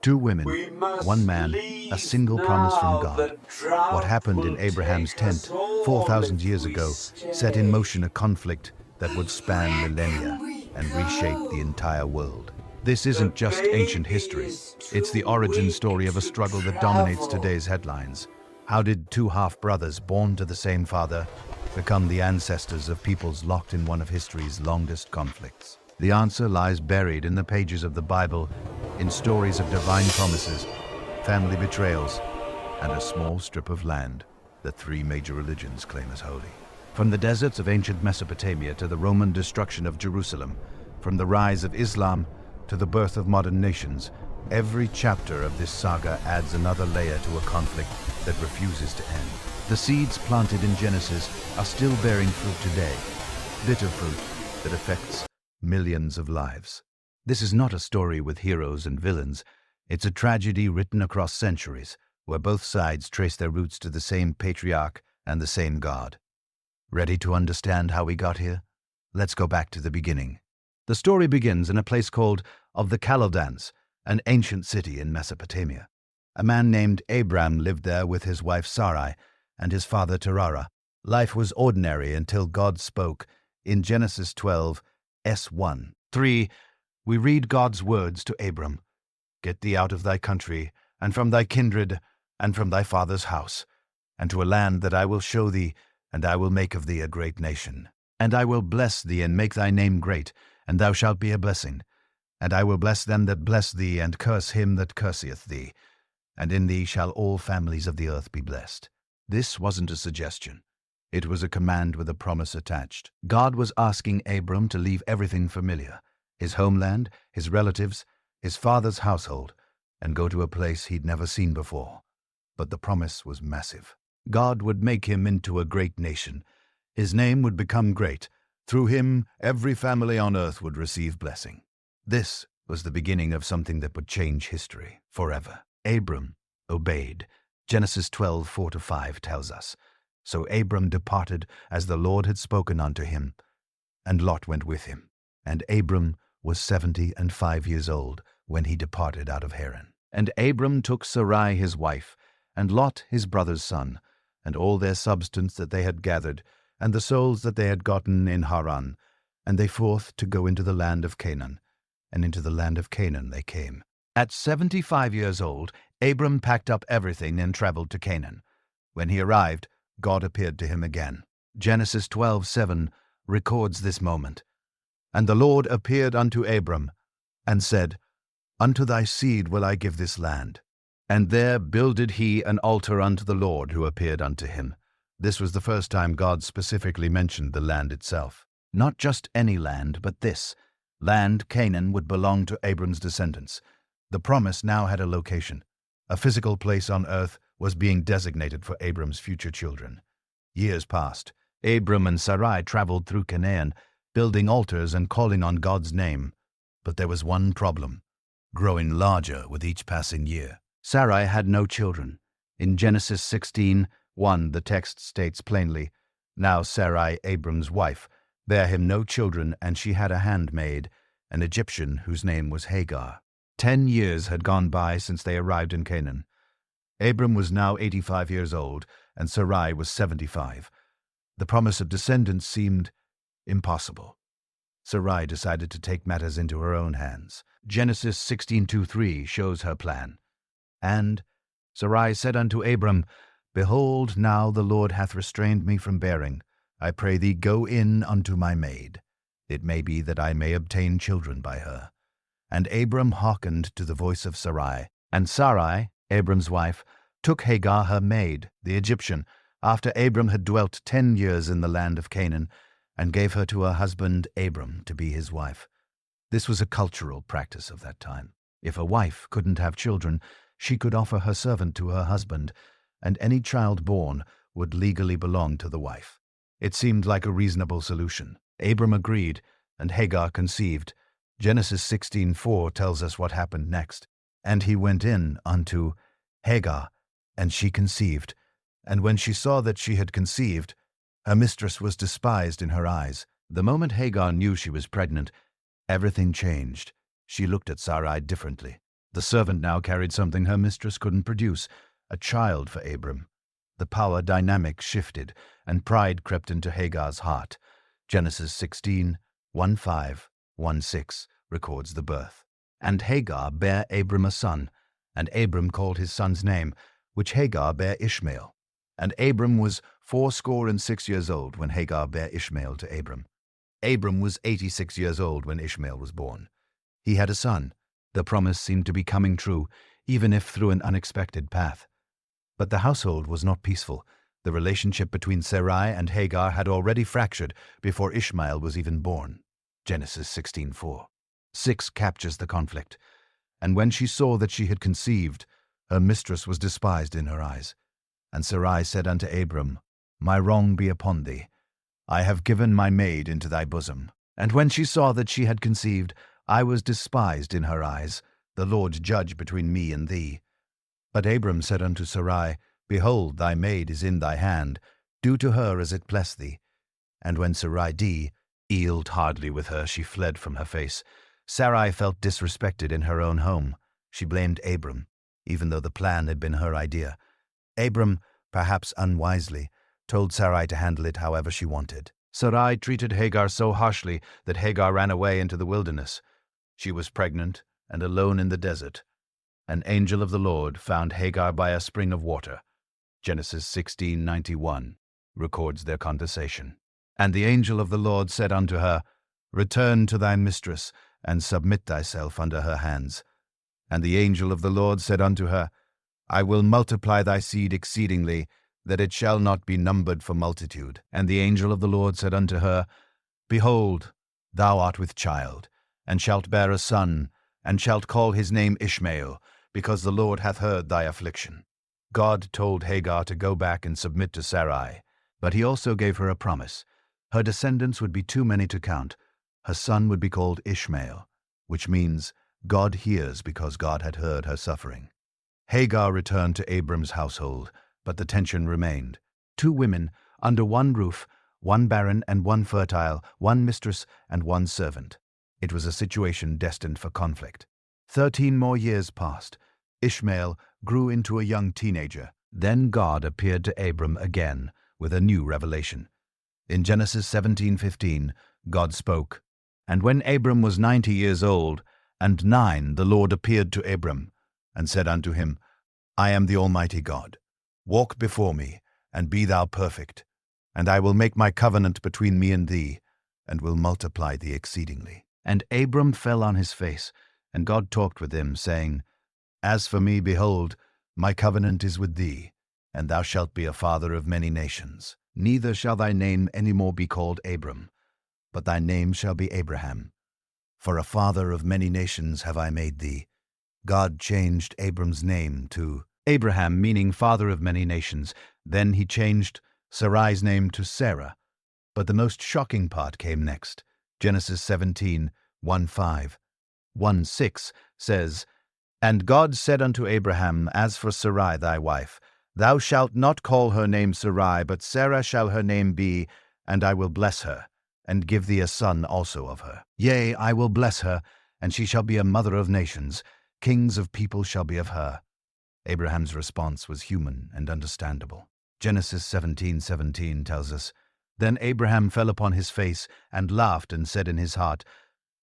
Two women, one man, a single promise from God. What happened in Abraham's tent 4,000 years ago set in motion a conflict that would span millennia and reshape the entire world. This isn't just ancient history. It's the origin story of a struggle that dominates today's headlines. How did two half-brothers born to the same father become the ancestors of peoples locked in one of history's longest conflicts? The answer lies buried in the pages of the Bible, in stories of divine promises, family betrayals, and a small strip of land that three major religions claim as holy. From the deserts of ancient Mesopotamia to the Roman destruction of Jerusalem, from the rise of Islam to the birth of modern nations, every chapter of this saga adds another layer to a conflict that refuses to end. The seeds planted in Genesis are still bearing fruit today, bitter fruit that affects millions of lives. This is not a story with heroes and villains. It's a tragedy written across centuries, where both sides trace their roots to the same patriarch and the same God. Ready to understand how we got here? Let's go back to the beginning. The story begins in a place called of the Chaldeans, an ancient city in Mesopotamia. A man named Abram lived there with his wife Sarai and his father Terah. Life was ordinary until God spoke. In Genesis 12, S1, 3, we read God's words to Abram. Get thee out of thy country, and from thy kindred, and from thy father's house, and to a land that I will show thee, and I will make of thee a great nation. And I will bless thee, and make thy name great, and thou shalt be a blessing. And I will bless them that bless thee, and curse him that curseth thee. And in thee shall all families of the earth be blessed. This wasn't a suggestion. It was a command with a promise attached. God was asking Abram to leave everything familiar, his homeland, his relatives, his father's household, and go to a place he'd never seen before. But the promise was massive. God would make him into a great nation. His name would become great. Through him, every family on earth would receive blessing. This was the beginning of something that would change history forever. Abram obeyed. Genesis 12, 4-5 tells us. So Abram departed as the Lord had spoken unto him, and Lot went with him. And Abram was 75 years old when he departed out of Haran. And Abram took Sarai his wife, and Lot his brother's son, and all their substance that they had gathered, and the souls that they had gotten in Haran, and they forth to go into the land of Canaan. And into the land of Canaan they came. At 75 years old, Abram packed up everything and traveled to Canaan. When he arrived, God appeared to him again. Genesis 12:7 records this moment. And the Lord appeared unto Abram, and said, Unto thy seed will I give this land. And there builded he an altar unto the Lord who appeared unto him. This was the first time God specifically mentioned the land itself. Not just any land, but this. Land, Canaan, would belong to Abram's descendants. The promise now had a location. A physical place on earth was being designated for Abram's future children. Years passed. Abram and Sarai traveled through Canaan, building altars and calling on God's name. But there was one problem, growing larger with each passing year. Sarai had no children. In Genesis 16:1, the text states plainly, Now Sarai, Abram's wife, bare him no children, and she had a handmaid, an Egyptian whose name was Hagar. 10 years had gone by since they arrived in Canaan. Abram was now 85 years old, and Sarai was 75. The promise of descendants seemed impossible. Sarai decided to take matters into her own hands. Genesis 16:2-3 shows her plan. And Sarai said unto Abram, Behold, now the Lord hath restrained me from bearing. I pray thee, go in unto my maid. It may be that I may obtain children by her. And Abram hearkened to the voice of Sarai. And Sarai, Abram's wife, took Hagar her maid, the Egyptian, after Abram had dwelt 10 years in the land of Canaan, and gave her to her husband Abram to be his wife. This was a cultural practice of that time. If a wife couldn't have children, she could offer her servant to her husband, and any child born would legally belong to the wife. It seemed like a reasonable solution. Abram agreed, and Hagar conceived. Genesis 16:4 tells us what happened next. And he went in unto Hagar, and she conceived. And when she saw that she had conceived, her mistress was despised in her eyes. The moment Hagar knew she was pregnant, everything changed. She looked at Sarai differently. The servant now carried something her mistress couldn't produce, a child for Abram. The power dynamic shifted, and pride crept into Hagar's heart. Genesis 16, 1:5, 1:6 records the birth. And Hagar bare Abram a son, and Abram called his son's name, which Hagar bare Ishmael. And Abram was 86 years old when Hagar bare Ishmael to Abram. Abram was 86 years old when Ishmael was born. He had a son. The promise seemed to be coming true, even if through an unexpected path. But the household was not peaceful. The relationship between Sarai and Hagar had already fractured before Ishmael was even born. Genesis 16:4. 6 captures the conflict. And when she saw that she had conceived, her mistress was despised in her eyes. And Sarai said unto Abram, My wrong be upon thee. I have given my maid into thy bosom. And when she saw that she had conceived, I was despised in her eyes. The Lord judge between me and thee. But Abram said unto Sarai, Behold, thy maid is in thy hand. Do to her as it please thee. And when Sarai yield hardly with her, she fled from her face. Sarai felt disrespected in her own home. She blamed Abram, even though the plan had been her idea. Abram, perhaps unwisely, told Sarai to handle it however she wanted. Sarai treated Hagar so harshly that Hagar ran away into the wilderness. She was pregnant and alone in the desert. An angel of the Lord found Hagar by a spring of water. Genesis 16:91 records their conversation. And the angel of the Lord said unto her, Return to thy mistress, and submit thyself under her hands. And the angel of the Lord said unto her, I will multiply thy seed exceedingly, that it shall not be numbered for multitude. And the angel of the Lord said unto her, Behold, thou art with child, and shalt bear a son, and shalt call his name Ishmael, because the Lord hath heard thy affliction. God told Hagar to go back and submit to Sarai, but he also gave her a promise. Her descendants would be too many to count. Her son would be called Ishmael, which means God hears because God had heard her suffering. Hagar returned to Abram's household, but the tension remained. 2 women, under one roof, 1 barren and 1 fertile, 1 mistress and 1 servant. It was a situation destined for conflict. 13 more years passed. Ishmael grew into a young teenager. Then God appeared to Abram again with a new revelation. In Genesis 17:15, God spoke, And when Abram was 90 years old, and 9, the Lord appeared to Abram, and said unto him, I am the Almighty God. Walk before me, and be thou perfect, and I will make my covenant between me and thee, and will multiply thee exceedingly. And Abram fell on his face, and God talked with him, saying, As for me, behold, my covenant is with thee, and thou shalt be a father of many nations. Neither shall thy name any more be called Abram, but thy name shall be Abraham. For a father of many nations have I made thee. God changed Abram's name to Abraham, meaning father of many nations. Then he changed Sarai's name to Sarah. But the most shocking part came next. Genesis 17:1:5. 1:6 says, And God said unto Abraham, As for Sarai thy wife, thou shalt not call her name Sarai, but Sarah shall her name be, and I will bless her, and give thee a son also of her. Yea, I will bless her, and she shall be a mother of nations. Kings of people shall be of her. Abraham's response was human and understandable. Genesis 17:17 tells us, Then Abraham fell upon his face, and laughed, and said in his heart,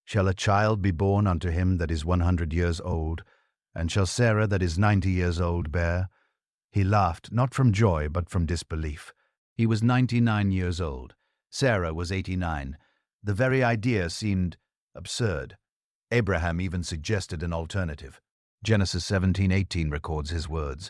Shall a child be born unto him that is 100 years old? And shall Sarah that is 90 years old bear? He laughed, not from joy, but from disbelief. He was 99 years old. Sarah was 89. The very idea seemed absurd. Abraham even suggested an alternative. Genesis 17:18 records his words.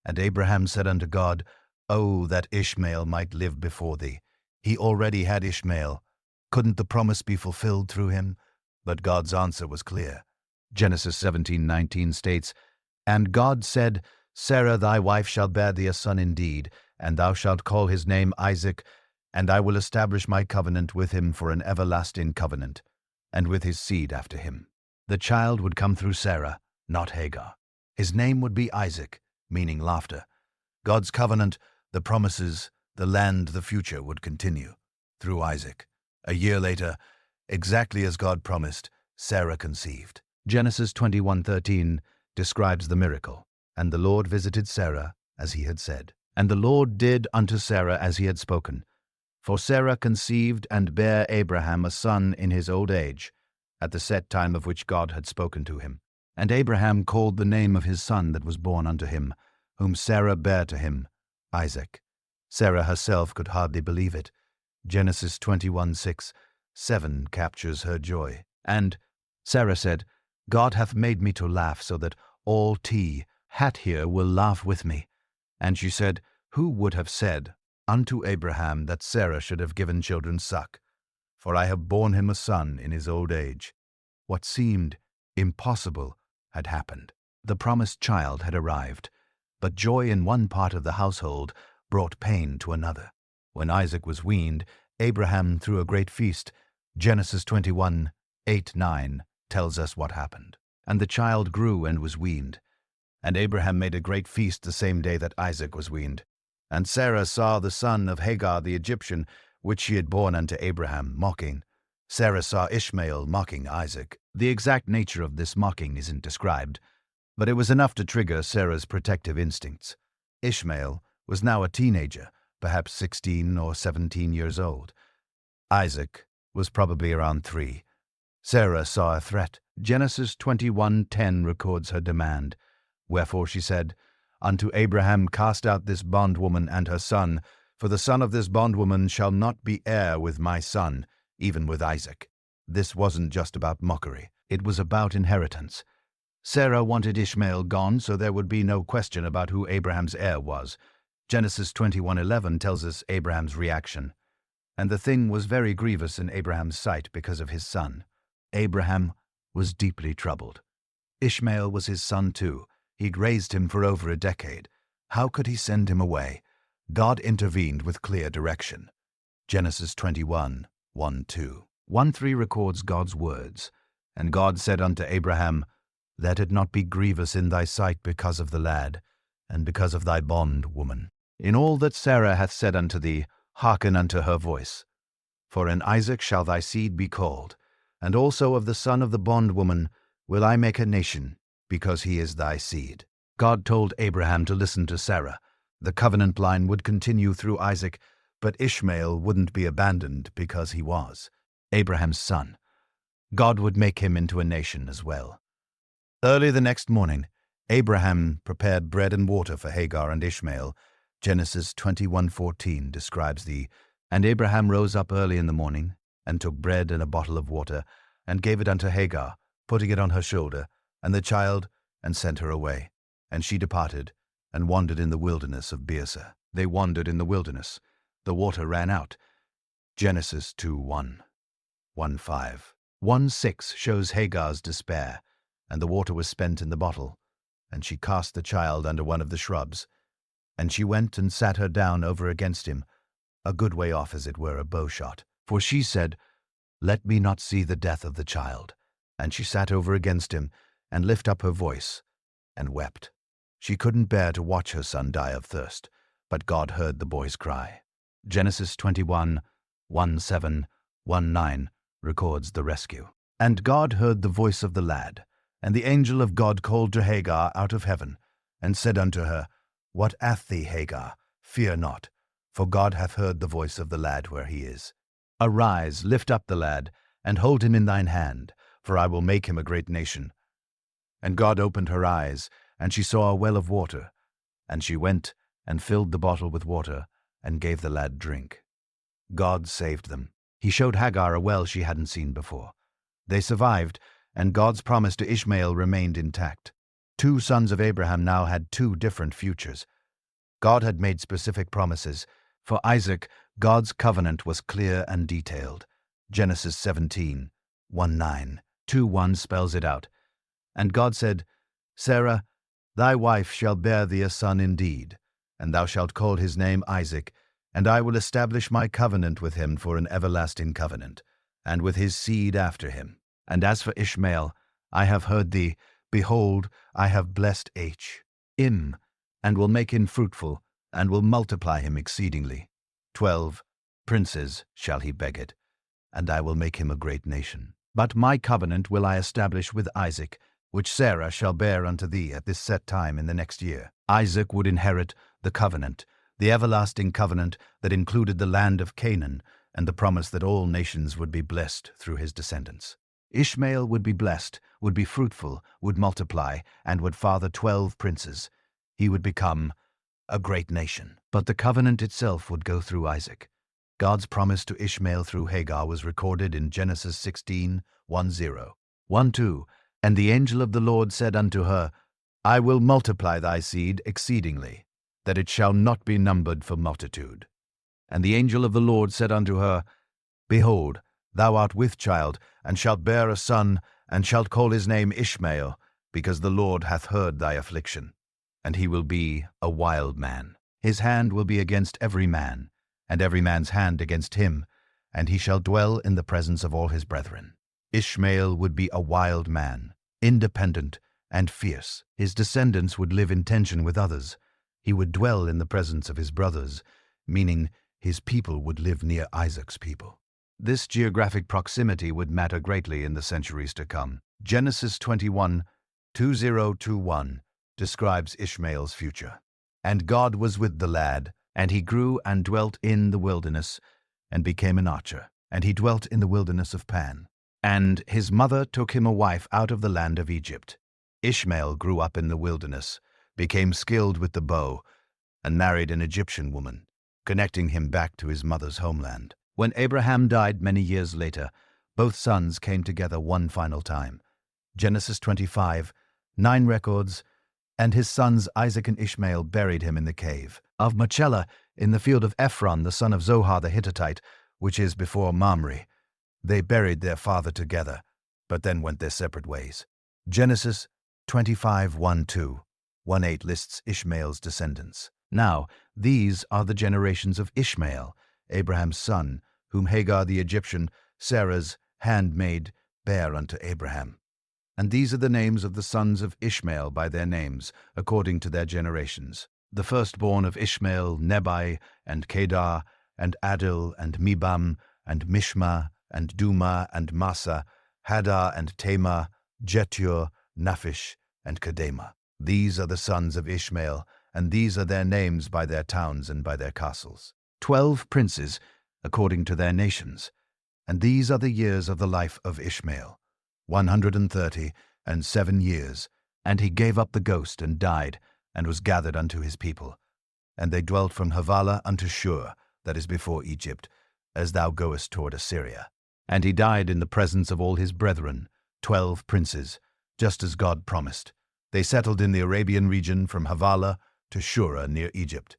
And Abraham said unto God, Oh, that Ishmael might live before thee. He already had Ishmael. Couldn't the promise be fulfilled through him? But God's answer was clear. Genesis 17:19 states, And God said, Sarah thy wife shall bear thee a son indeed, and thou shalt call his name Isaac, and I will establish my covenant with him for an everlasting covenant, and with his seed after him. The child would come through Sarah, not Hagar. His name would be Isaac, meaning laughter. God's covenant, the promises, the land, the future would continue through Isaac. A year later, exactly as God promised, Sarah conceived. Genesis 21:13 describes the miracle. And the Lord visited Sarah as he had said. And the Lord did unto Sarah as he had spoken. For Sarah conceived and bare Abraham a son in his old age, at the set time of which God had spoken to him. And Abraham called the name of his son that was born unto him, whom Sarah bare to him, Isaac. Sarah herself could hardly believe it. Genesis 21:6-7 captures her joy. And Sarah said, God hath made me to laugh, so that all hat here will laugh with me. And she said, Who would have said unto Abraham that Sarah should have given children suck? For I have borne him a son in his old age. What seemed impossible had happened. The promised child had arrived, but joy in one part of the household brought pain to another. When Isaac was weaned, Abraham threw a great feast. Genesis 21:8-9 tells us what happened. And the child grew and was weaned. And Abraham made a great feast the same day that Isaac was weaned. And Sarah saw the son of Hagar the Egyptian, which she had borne unto Abraham, mocking. Sarah saw Ishmael mocking Isaac. The exact nature of this mocking isn't described, but it was enough to trigger Sarah's protective instincts. Ishmael was now a teenager, perhaps 16 or 17 years old. Isaac was probably around 3. Sarah saw a threat. Genesis 21:10 records her demand. Wherefore she said, Unto Abraham cast out this bondwoman and her son, for the son of this bondwoman shall not be heir with my son, even with Isaac. This wasn't just about mockery. It was about inheritance. Sarah wanted Ishmael gone, so there would be no question about who Abraham's heir was. Genesis 21:11 tells us Abraham's reaction. And the thing was very grievous in Abraham's sight because of his son. Abraham was deeply troubled. Ishmael was his son too. He'd raised him for over a decade. How could he send him away? God intervened with clear direction. Genesis 21:1-2. 1:3 records God's words. And God said unto Abraham, Let it not be grievous in thy sight because of the lad, and because of thy bondwoman. In all that Sarah hath said unto thee, hearken unto her voice. For in Isaac shall thy seed be called, and also of the son of the bondwoman will I make a nation, because he is thy seed. God told Abraham to listen to Sarah. The covenant line would continue through Isaac, but Ishmael wouldn't be abandoned because he was Abraham's son. God would make him into a nation as well. Early the next morning, Abraham prepared bread and water for Hagar and Ishmael. Genesis 21:14 describes And Abraham rose up early in the morning, and took bread and a bottle of water, and gave it unto Hagar, putting it on her shoulder, and the child, and sent her away. And she departed, and wandered in the wilderness of Beerseh. They wandered in the wilderness. The water ran out. Genesis 2:1-5. 1:6 shows Hagar's despair, and the water was spent in the bottle, and she cast the child under one of the shrubs. And she went and sat her down over against him, a good way off, as it were, a bowshot. For she said, Let me not see the death of the child. And she sat over against him, and lift up her voice, and wept. She couldn't bear to watch her son die of thirst, but God heard the boy's cry. Genesis 21:17-19 records the rescue. And God heard the voice of the lad, and the angel of God called to Hagar out of heaven, and said unto her, What ath thee, Hagar? Fear not, for God hath heard the voice of the lad where he is. Arise, lift up the lad, and hold him in thine hand, for I will make him a great nation. And God opened her eyes, and she saw a well of water. And she went and filled the bottle with water, and gave the lad drink. God saved them. He showed Hagar a well she hadn't seen before. They survived, and God's promise to Ishmael remained intact. 2 sons of Abraham now had 2 different futures. God had made specific promises. For Isaac, God's covenant was clear and detailed. Genesis 17:1-9. 2:1 spells it out. And God said, Sarah, thy wife shall bear thee a son indeed, and thou shalt call his name Isaac, and I will establish my covenant with him for an everlasting covenant, and with his seed after him. And as for Ishmael, I have heard thee. Behold, I have blessed him, and will make him fruitful, and will multiply him exceedingly. 12 princes shall he beget, and I will make him a great nation. But my covenant will I establish with Isaac, which Sarah shall bear unto thee at this set time in the next year. Isaac would inherit the covenant, the everlasting covenant that included the land of Canaan and the promise that all nations would be blessed through his descendants. Ishmael would be blessed, would be fruitful, would multiply, and would father 12 princes. He would become a great nation. But the covenant itself would go through Isaac. God's promise to Ishmael through Hagar was recorded in Genesis 16:10. 1:2. And the angel of the Lord said unto her, I will multiply thy seed exceedingly, that it shall not be numbered for multitude. And the angel of the Lord said unto her, Behold, thou art with child, and shalt bear a son, and shalt call his name Ishmael, because the Lord hath heard thy affliction. And he will be a wild man. His hand will be against every man, and every man's hand against him, and he shall dwell in the presence of all his brethren. Ishmael would be a wild man, independent and fierce. His descendants would live in tension with others. He would dwell in the presence of his brothers, meaning his people would live near Isaac's people. This geographic proximity would matter greatly in the centuries to come. Genesis 21:20-21 describes Ishmael's future. And God was with the lad, and he grew and dwelt in the wilderness, and became an archer. And he dwelt in the wilderness of Pan. And his mother took him a wife out of the land of Egypt. Ishmael grew up in the wilderness, became skilled with the bow, and married an Egyptian woman, connecting him back to his mother's homeland. When Abraham died many years later, both sons came together one final time. Genesis 25:9 records, and his sons Isaac and Ishmael buried him in the cave of Machpelah in the field of Ephron, the son of Zohar the Hittite, which is before Mamre. They buried their father together, but then went their separate ways. Genesis 25:1-2-1:8 lists Ishmael's descendants. Now, these are the generations of Ishmael, Abraham's son, whom Hagar the Egyptian, Sarah's handmaid, bare unto Abraham. And these are the names of the sons of Ishmael by their names, according to their generations. The firstborn of Ishmael, Nebai, and Kedar, and Adil, and Mibam, and Mishma, and Duma, and Massa, Hadar, and Tamar, Jetur, Naphish, and Kedema. These are the sons of Ishmael, and these are their names by their towns and by their castles. 12 princes, according to their nations. And these are the years of the life of Ishmael, 137 years. And he gave up the ghost and died, and was gathered unto his people. And they dwelt from Havilah unto Shur, that is before Egypt, as thou goest toward Assyria. And he died in the presence of all his brethren, 12 princes, just as God promised. They settled in the Arabian region from Havilah to Shur near Egypt.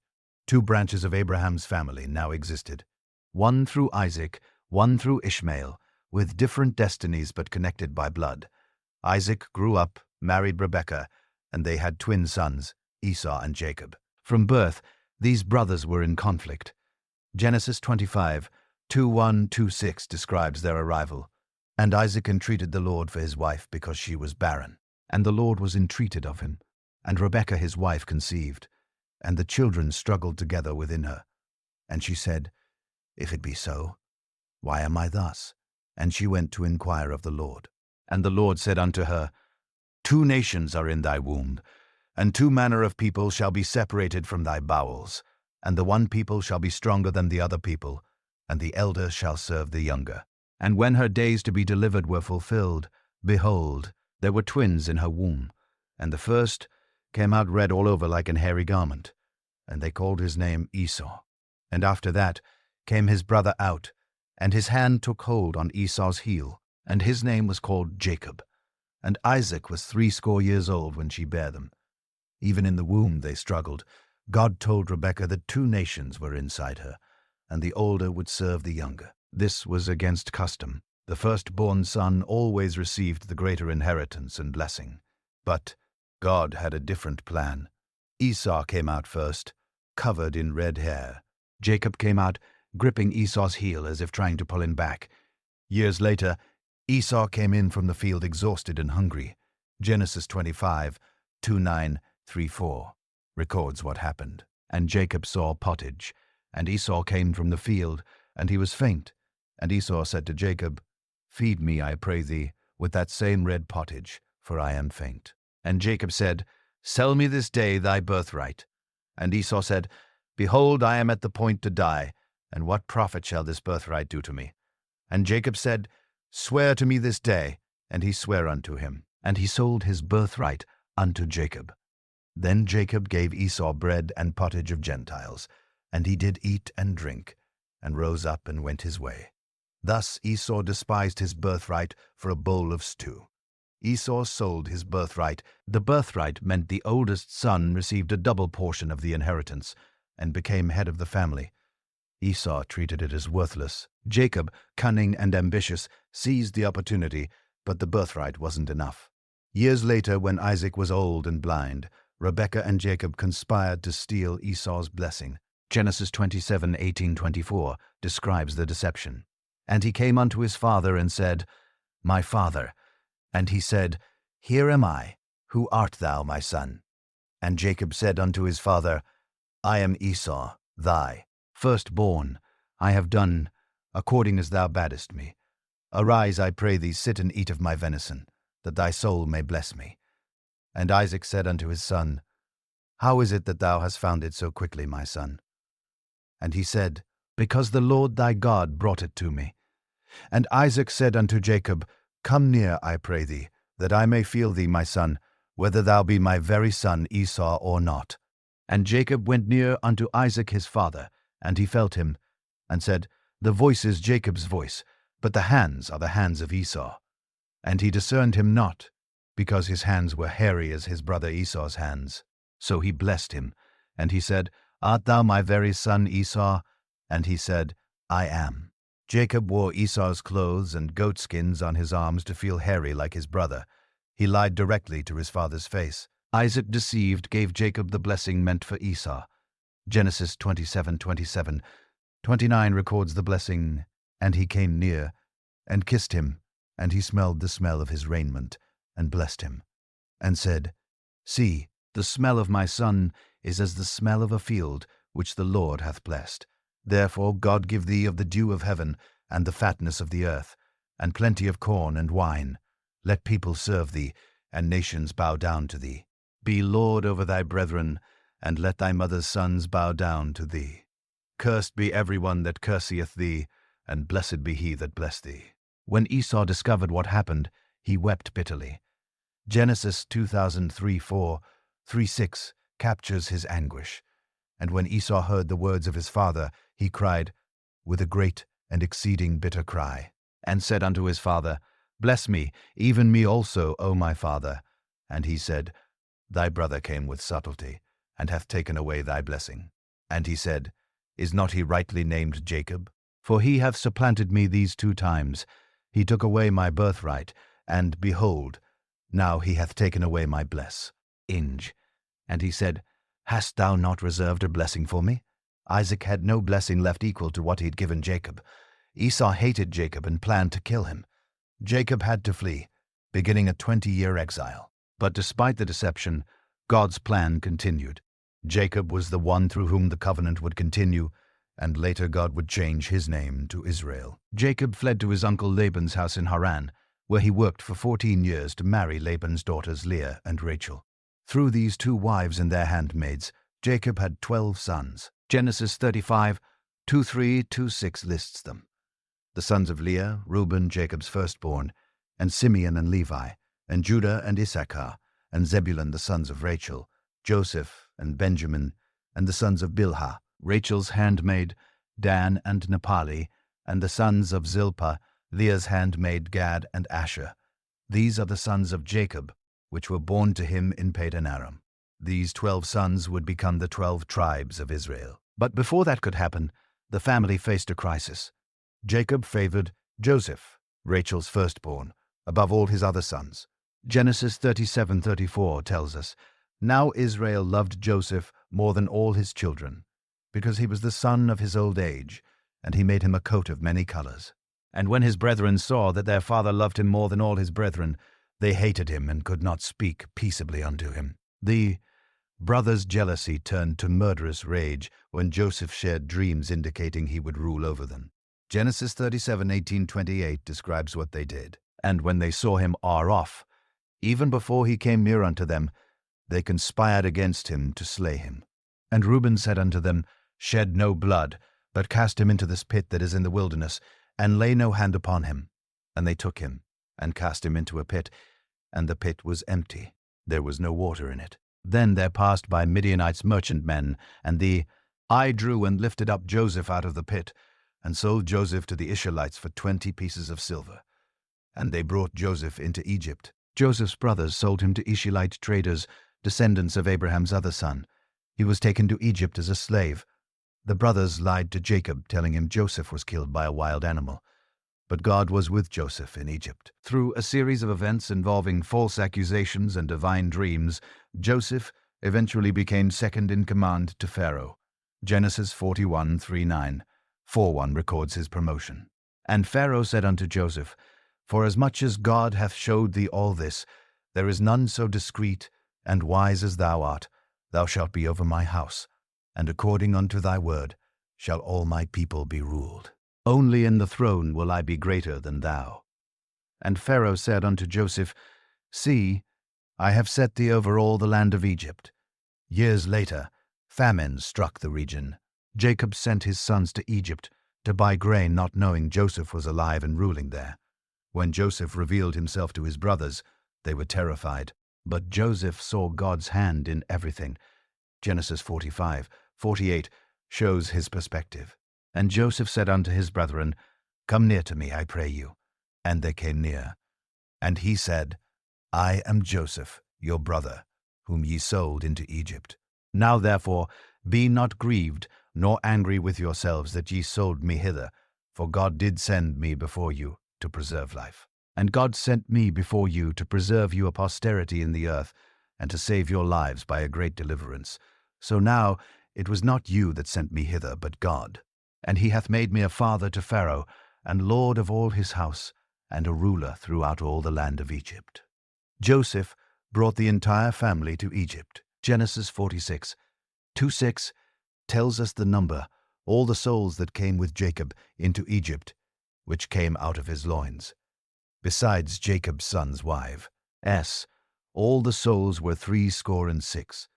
2 branches of Abraham's family now existed, one through Isaac, one through Ishmael, with different destinies but connected by blood. Isaac grew up, married Rebekah, and they had twin sons, Esau and Jacob. From birth, these brothers were in conflict. Genesis 25:21-26 describes their arrival. And Isaac entreated the Lord for his wife because she was barren. And the Lord was entreated of him. And Rebekah his wife conceived. And the children struggled together within her. And she said, If it be so, why am I thus? And she went to inquire of the Lord. And the Lord said unto her, 2 nations are in thy womb, and 2 manner of people shall be separated from thy bowels. And the one people shall be stronger than the other people, and the elder shall serve the younger. And when her days to be delivered were fulfilled, behold, there were twins in her womb. And the first came out red all over like an hairy garment, and they called his name Esau. And after that came his brother out, and his hand took hold on Esau's heel, and his name was called Jacob. And Isaac was 80 years old when she bare them. Even in the womb they struggled. God told Rebekah that 2 nations were inside her, and the older would serve the younger. This was against custom. The firstborn son always received the greater inheritance and blessing. But God had a different plan. Esau came out first, covered in red hair. Jacob came out, gripping Esau's heel as if trying to pull him back. Years later, Esau came in from the field exhausted and hungry. Genesis 25:29-34 records what happened. And Jacob saw pottage, and Esau came from the field, and he was faint. And Esau said to Jacob, Feed me, I pray thee, with that same red pottage, for I am faint." And Jacob said, "Sell me this day thy birthright." And Esau said, "Behold, I am at the point to die, and what profit shall this birthright do to me?" And Jacob said, "Swear to me this day." And he sware unto him, and he sold his birthright unto Jacob. Then Jacob gave Esau bread and pottage of Gentiles, and he did eat and drink, and rose up and went his way. Thus Esau despised his birthright for a bowl of stew. Esau sold his birthright. The birthright meant the oldest son received a double portion of the inheritance and became head of the family. Esau treated it as worthless. Jacob, cunning and ambitious, seized the opportunity, but the birthright wasn't enough. Years later, when Isaac was old and blind, Rebekah and Jacob conspired to steal Esau's blessing. Genesis 27:18-24 describes the deception. "And he came unto his father and said, My father. And he said, Here am I. Who art thou, my son? And Jacob said unto his father, I am Esau, thy firstborn. I have done according as thou badest me. Arise, I pray thee, sit and eat of my venison, that thy soul may bless me. And Isaac said unto his son, How is it that thou hast found it so quickly, my son? And he said, Because the Lord thy God brought it to me. And Isaac said unto Jacob, Come near, I pray thee, that I may feel thee, my son, whether thou be my very son Esau or not. And Jacob went near unto Isaac his father, and he felt him, and said, The voice is Jacob's voice, but the hands are the hands of Esau. And he discerned him not, because his hands were hairy as his brother Esau's hands. So he blessed him, and he said, Art thou my very son Esau? And he said, I am. Jacob wore Esau's clothes and goatskins on his arms to feel hairy like his brother. He lied directly to his father's face. Isaac, deceived, gave Jacob the blessing meant for Esau. Genesis 27:27. 29 records the blessing, And he came near, and kissed him, and he smelled the smell of his raiment, and blessed him, and said, See, the smell of my son is as the smell of a field, which the Lord hath blessed. Therefore God give thee of the dew of heaven, and the fatness of the earth, and plenty of corn and wine. Let people serve thee, and nations bow down to thee. Be Lord over thy brethren, and let thy mother's sons bow down to thee. Cursed be every one that curseth thee, and blessed be he that blessed thee. When Esau discovered what happened, he wept bitterly. Genesis 2003:4-6 captures his anguish. And when Esau heard the words of his father, he cried with a great and exceeding bitter cry, and said unto his father, Bless me, even me also, O my father. And he said, Thy brother came with subtlety, and hath taken away thy blessing. And he said, Is not he rightly named Jacob? For he hath supplanted me these 2 times. He took away my birthright, and behold, now he hath taken away my bless. Inge. And he said, Hast thou not reserved a blessing for me? Isaac had no blessing left equal to what he had given Jacob. Esau hated Jacob and planned to kill him. Jacob had to flee, beginning a 20-year exile. But despite the deception, God's plan continued. Jacob was the one through whom the covenant would continue, and later God would change his name to Israel. Jacob fled to his uncle Laban's house in Haran, where he worked for 14 years to marry Laban's daughters Leah and Rachel. Through these 2 wives and their handmaids, Jacob had 12 sons. Genesis 35:23-6 lists them. The sons of Leah, Reuben, Jacob's firstborn, and Simeon and Levi, and Judah and Issachar, and Zebulun the sons of Rachel, Joseph and Benjamin, and the sons of Bilhah, Rachel's handmaid, Dan and Naphtali, and the sons of Zilpah, Leah's handmaid, Gad and Asher. These are the sons of Jacob, which were born to him in Padan Aram. These 12 sons would become the 12 tribes of Israel. But before that could happen, the family faced a crisis. Jacob favored Joseph, Rachel's firstborn, above all his other sons. Genesis 37:34 tells us, Now Israel loved Joseph more than all his children, because he was the son of his old age, and he made him a coat of many colors. And when his brethren saw that their father loved him more than all his brethren, they hated him and could not speak peaceably unto him. The brothers' jealousy turned to murderous rage when Joseph shared dreams indicating he would rule over them. Genesis 37:18-28 describes what they did. And when they saw him afar off, Even before he came near unto them, they conspired against him to slay him. And Reuben said unto them, Shed no blood, but cast him into this pit that is in the wilderness, and lay no hand upon him. And they took him, and cast him into a pit, and the pit was empty. There was no water in it. Then there passed by Midianites merchantmen, and I drew and lifted up Joseph out of the pit, and sold Joseph to the Ishmaelites for 20 pieces of silver. And they brought Joseph into Egypt. Joseph's brothers sold him to Ishmaelite traders, descendants of Abraham's other son. He was taken to Egypt as a slave. The brothers lied to Jacob, telling him Joseph was killed by a wild animal. But God was with Joseph in Egypt. Through a series of events involving false accusations and divine dreams, Joseph eventually became second in command to Pharaoh. Genesis 41:39. 4:1 records his promotion. And Pharaoh said unto Joseph, Forasmuch as God hath showed thee all this, there is none so discreet and wise as thou art. Thou shalt be over my house, and according unto thy word shall all my people be ruled. Only in the throne will I be greater than thou. And Pharaoh said unto Joseph, See, I have set thee over all the land of Egypt. Years later, famine struck the region. Jacob sent his sons to Egypt to buy grain, not knowing Joseph was alive and ruling there. When Joseph revealed himself to his brothers, they were terrified. But Joseph saw God's hand in everything. Genesis 45:48 shows his perspective. And Joseph said unto his brethren, Come near to me, I pray you. And they came near. And he said, I am Joseph, your brother, whom ye sold into Egypt. Now therefore be not grieved, nor angry with yourselves that ye sold me hither, for God did send me before you to preserve life. And God sent me before you to preserve you a posterity in the earth, and to save your lives by a great deliverance. So now it was not you that sent me hither, but God. And he hath made me a father to Pharaoh, and lord of all his house, and a ruler throughout all the land of Egypt. Joseph brought the entire family to Egypt. Genesis 46:2-6 tells us the number, all the souls that came with Jacob into Egypt, which came out of his loins. Besides Jacob's son's wife, all the souls were 66.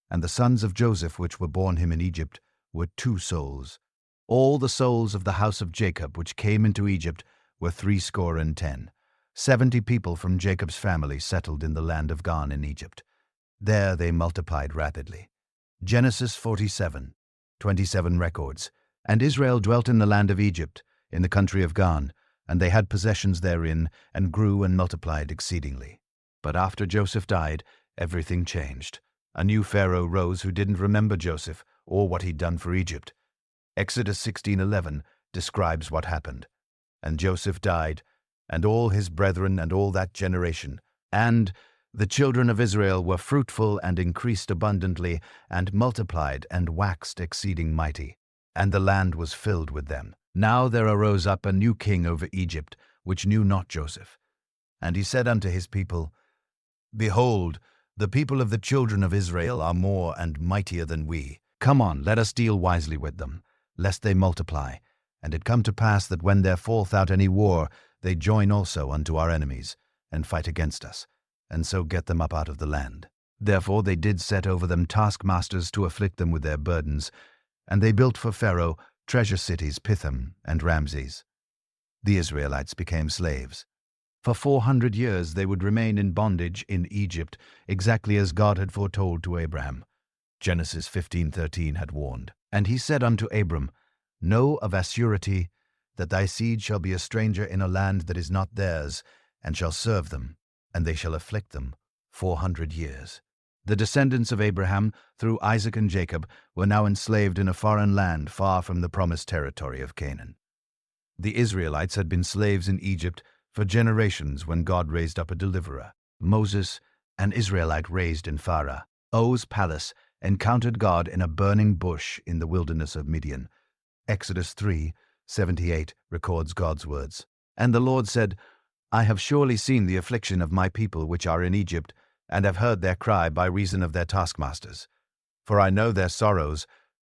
And the sons of Joseph which were born him in Egypt were 2 souls. All the souls of the house of Jacob which came into Egypt were 70. 70 people from Jacob's family settled in the land of Ghan in Egypt. There they multiplied rapidly. Genesis 47:27 records, And Israel dwelt in the land of Egypt, in the country of Ghan, and they had possessions therein, and grew and multiplied exceedingly. But after Joseph died, everything changed. A new Pharaoh rose who didn't remember Joseph or what he'd done for Egypt. Exodus 16:11 describes what happened. And Joseph died, and all his brethren and all that generation. And the children of Israel were fruitful and increased abundantly, and multiplied and waxed exceeding mighty. And the land was filled with them. Now there arose up a new king over Egypt, which knew not Joseph. And he said unto his people, Behold, the people of the children of Israel are more and mightier than we. Come on, let us deal wisely with them, lest they multiply. And it come to pass that when there falleth out any war, they join also unto our enemies, and fight against us, and so get them up out of the land. Therefore they did set over them taskmasters to afflict them with their burdens, and they built for Pharaoh treasure cities Pithom and Ramses. The Israelites became slaves. For 400 years they would remain in bondage in Egypt, exactly as God had foretold to Abraham. Genesis 15:13 had warned. And he said unto Abram, Know of a surety that thy seed shall be a stranger in a land that is not theirs, and shall serve them, and they shall afflict them 400 years. The descendants of Abraham, through Isaac and Jacob, were now enslaved in a foreign land far from the promised territory of Canaan. The Israelites had been slaves in Egypt for generations when God raised up a deliverer. Moses, an Israelite raised in Pharaoh, Oh's palace, encountered God in a burning bush in the wilderness of Midian. Exodus 3:78 records God's words. And the Lord said, I have surely seen the affliction of my people which are in Egypt, and have heard their cry by reason of their taskmasters. For I know their sorrows,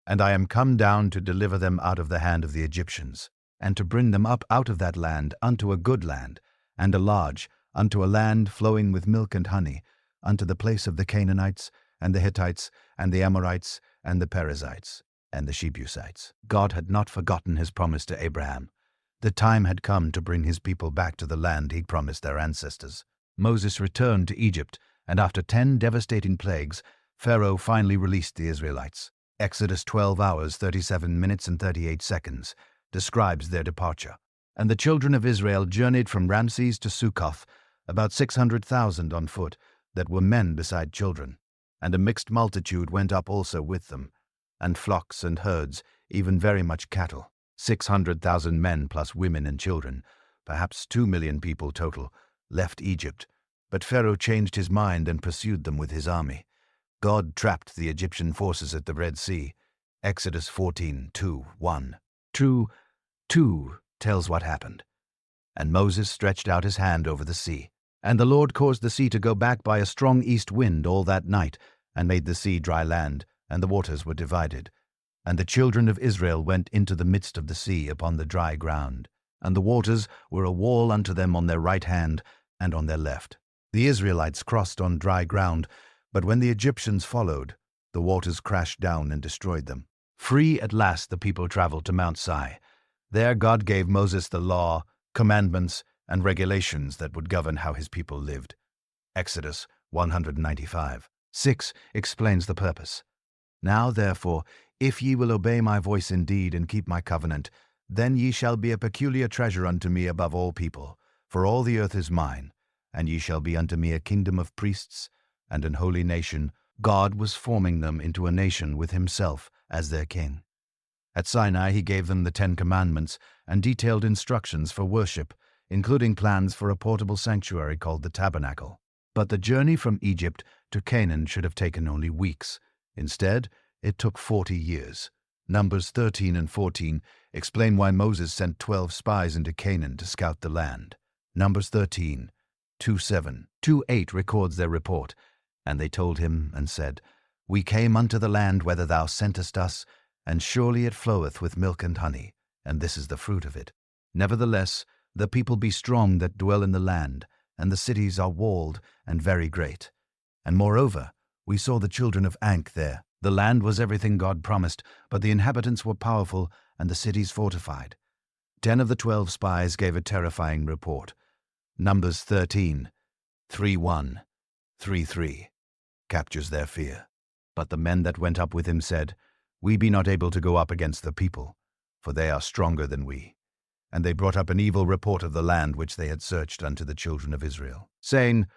and I am come down to deliver them out of the hand of the Egyptians, and to bring them up out of that land unto a good land, and a large, unto a land flowing with milk and honey, unto the place of the Canaanites, and the Hittites, and the Amorites, and the Perizzites, and the Jebusites. God had not forgotten his promise to Abraham. The time had come to bring his people back to the land he promised their ancestors. Moses returned to Egypt, and after 10 devastating plagues, Pharaoh finally released the Israelites. Exodus 12 hours, 37 minutes and 38 seconds describes their departure. And the children of Israel journeyed from Ramses to Succoth, about 600,000 on foot, that were men beside children. And a mixed multitude went up also with them, and flocks and herds, even very much cattle. 600,000 men plus women and children, perhaps 2 million people total, left Egypt. But Pharaoh changed his mind and pursued them with his army. God trapped the Egyptian forces at the Red Sea. Exodus 14:2-1. 2 tells what happened. And Moses stretched out his hand over the sea. And the Lord caused the sea to go back by a strong east wind all that night, and made the sea dry land, and the waters were divided. And the children of Israel went into the midst of the sea upon the dry ground. And the waters were a wall unto them on their right hand and on their left. The Israelites crossed on dry ground, but when the Egyptians followed, the waters crashed down and destroyed them. Free at last the people traveled to Mount Sinai. There God gave Moses the law, commandments, and regulations that would govern how his people lived. Exodus 195. 6 explains the purpose. Now therefore, if ye will obey my voice indeed and keep my covenant, then ye shall be a peculiar treasure unto me above all people, for all the earth is mine, and ye shall be unto me a kingdom of priests and an holy nation. God was forming them into a nation with himself as their king. At Sinai he gave them the 10 Commandments and detailed instructions for worship, including plans for a portable sanctuary called the Tabernacle. But the journey from Egypt to Canaan should have taken only weeks. Instead, it took 40 years. Numbers 13 and 14 explain why Moses sent 12 spies into Canaan to scout the land. Numbers 13, 2:7, 2:8 records their report. And they told him and said, We came unto the land whither thou sentest us, and surely it floweth with milk and honey, and this is the fruit of it. Nevertheless, the people be strong that dwell in the land, and the cities are walled and very great. And moreover, we saw the children of Anak there. The land was everything God promised, but the inhabitants were powerful and the cities fortified. 10 of the 12 spies gave a terrifying report. Numbers 13, 3:1, 3:3 captures their fear. But the men that went up with him said, We be not able to go up against the people, for they are stronger than we. And they brought up an evil report of the land which they had searched unto the children of Israel, saying,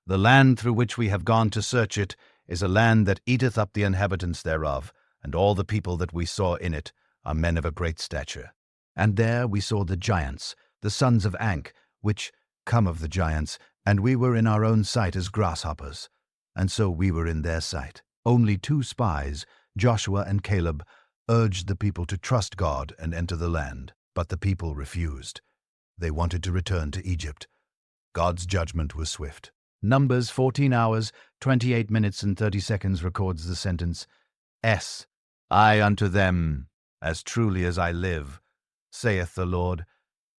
The land through which we have gone to search it is a land that eateth up the inhabitants thereof, and all the people that we saw in it are men of a great stature. And there we saw the giants, the sons of Anak, which come of the giants, and we were in our own sight as grasshoppers, and so we were in their sight. Only 2 spies, Joshua and Caleb, urged the people to trust God and enter the land, but the people refused. They wanted to return to Egypt. God's judgment was swift. Numbers 14 hours, 28 minutes and 30 seconds records the sentence, I unto them, as truly as I live, saith the Lord,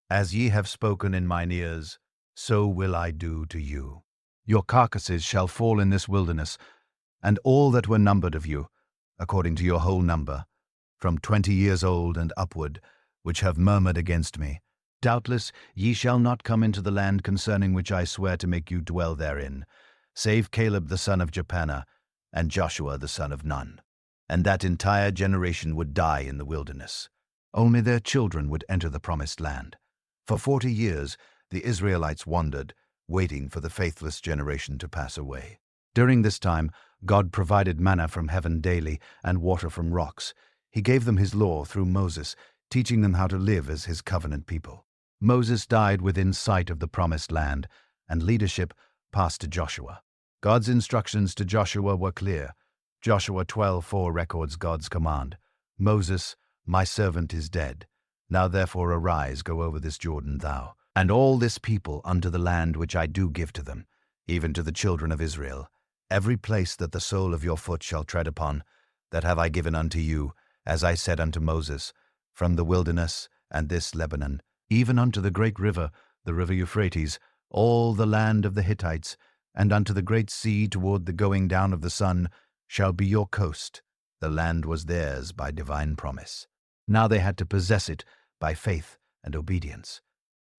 as ye have spoken in mine ears, so will I do to you. Your carcasses shall fall in this wilderness, and all that were numbered of you, according to your whole number, from 20 years old and upward, which have murmured against me. Doubtless ye shall not come into the land concerning which I swear to make you dwell therein, save Caleb the son of Jephunneh, and Joshua the son of Nun. And that entire generation would die in the wilderness. Only their children would enter the promised land. For 40 years the Israelites wandered, waiting for the faithless generation to pass away. During this time, God provided manna from heaven daily and water from rocks. He gave them his law through Moses, teaching them how to live as his covenant people. Moses died within sight of the promised land, and leadership passed to Joshua. God's instructions to Joshua were clear. Joshua 12:4 records God's command, Moses, my servant, is dead. Now therefore arise, go over this Jordan thou, and all this people unto the land which I do give to them, even to the children of Israel. Every place that the sole of your foot shall tread upon, that have I given unto you, as I said unto Moses, from the wilderness and this Lebanon, even unto the great river, the river Euphrates, all the land of the Hittites, and unto the great sea toward the going down of the sun, shall be your coast. The land was theirs by divine promise. Now they had to possess it by faith and obedience.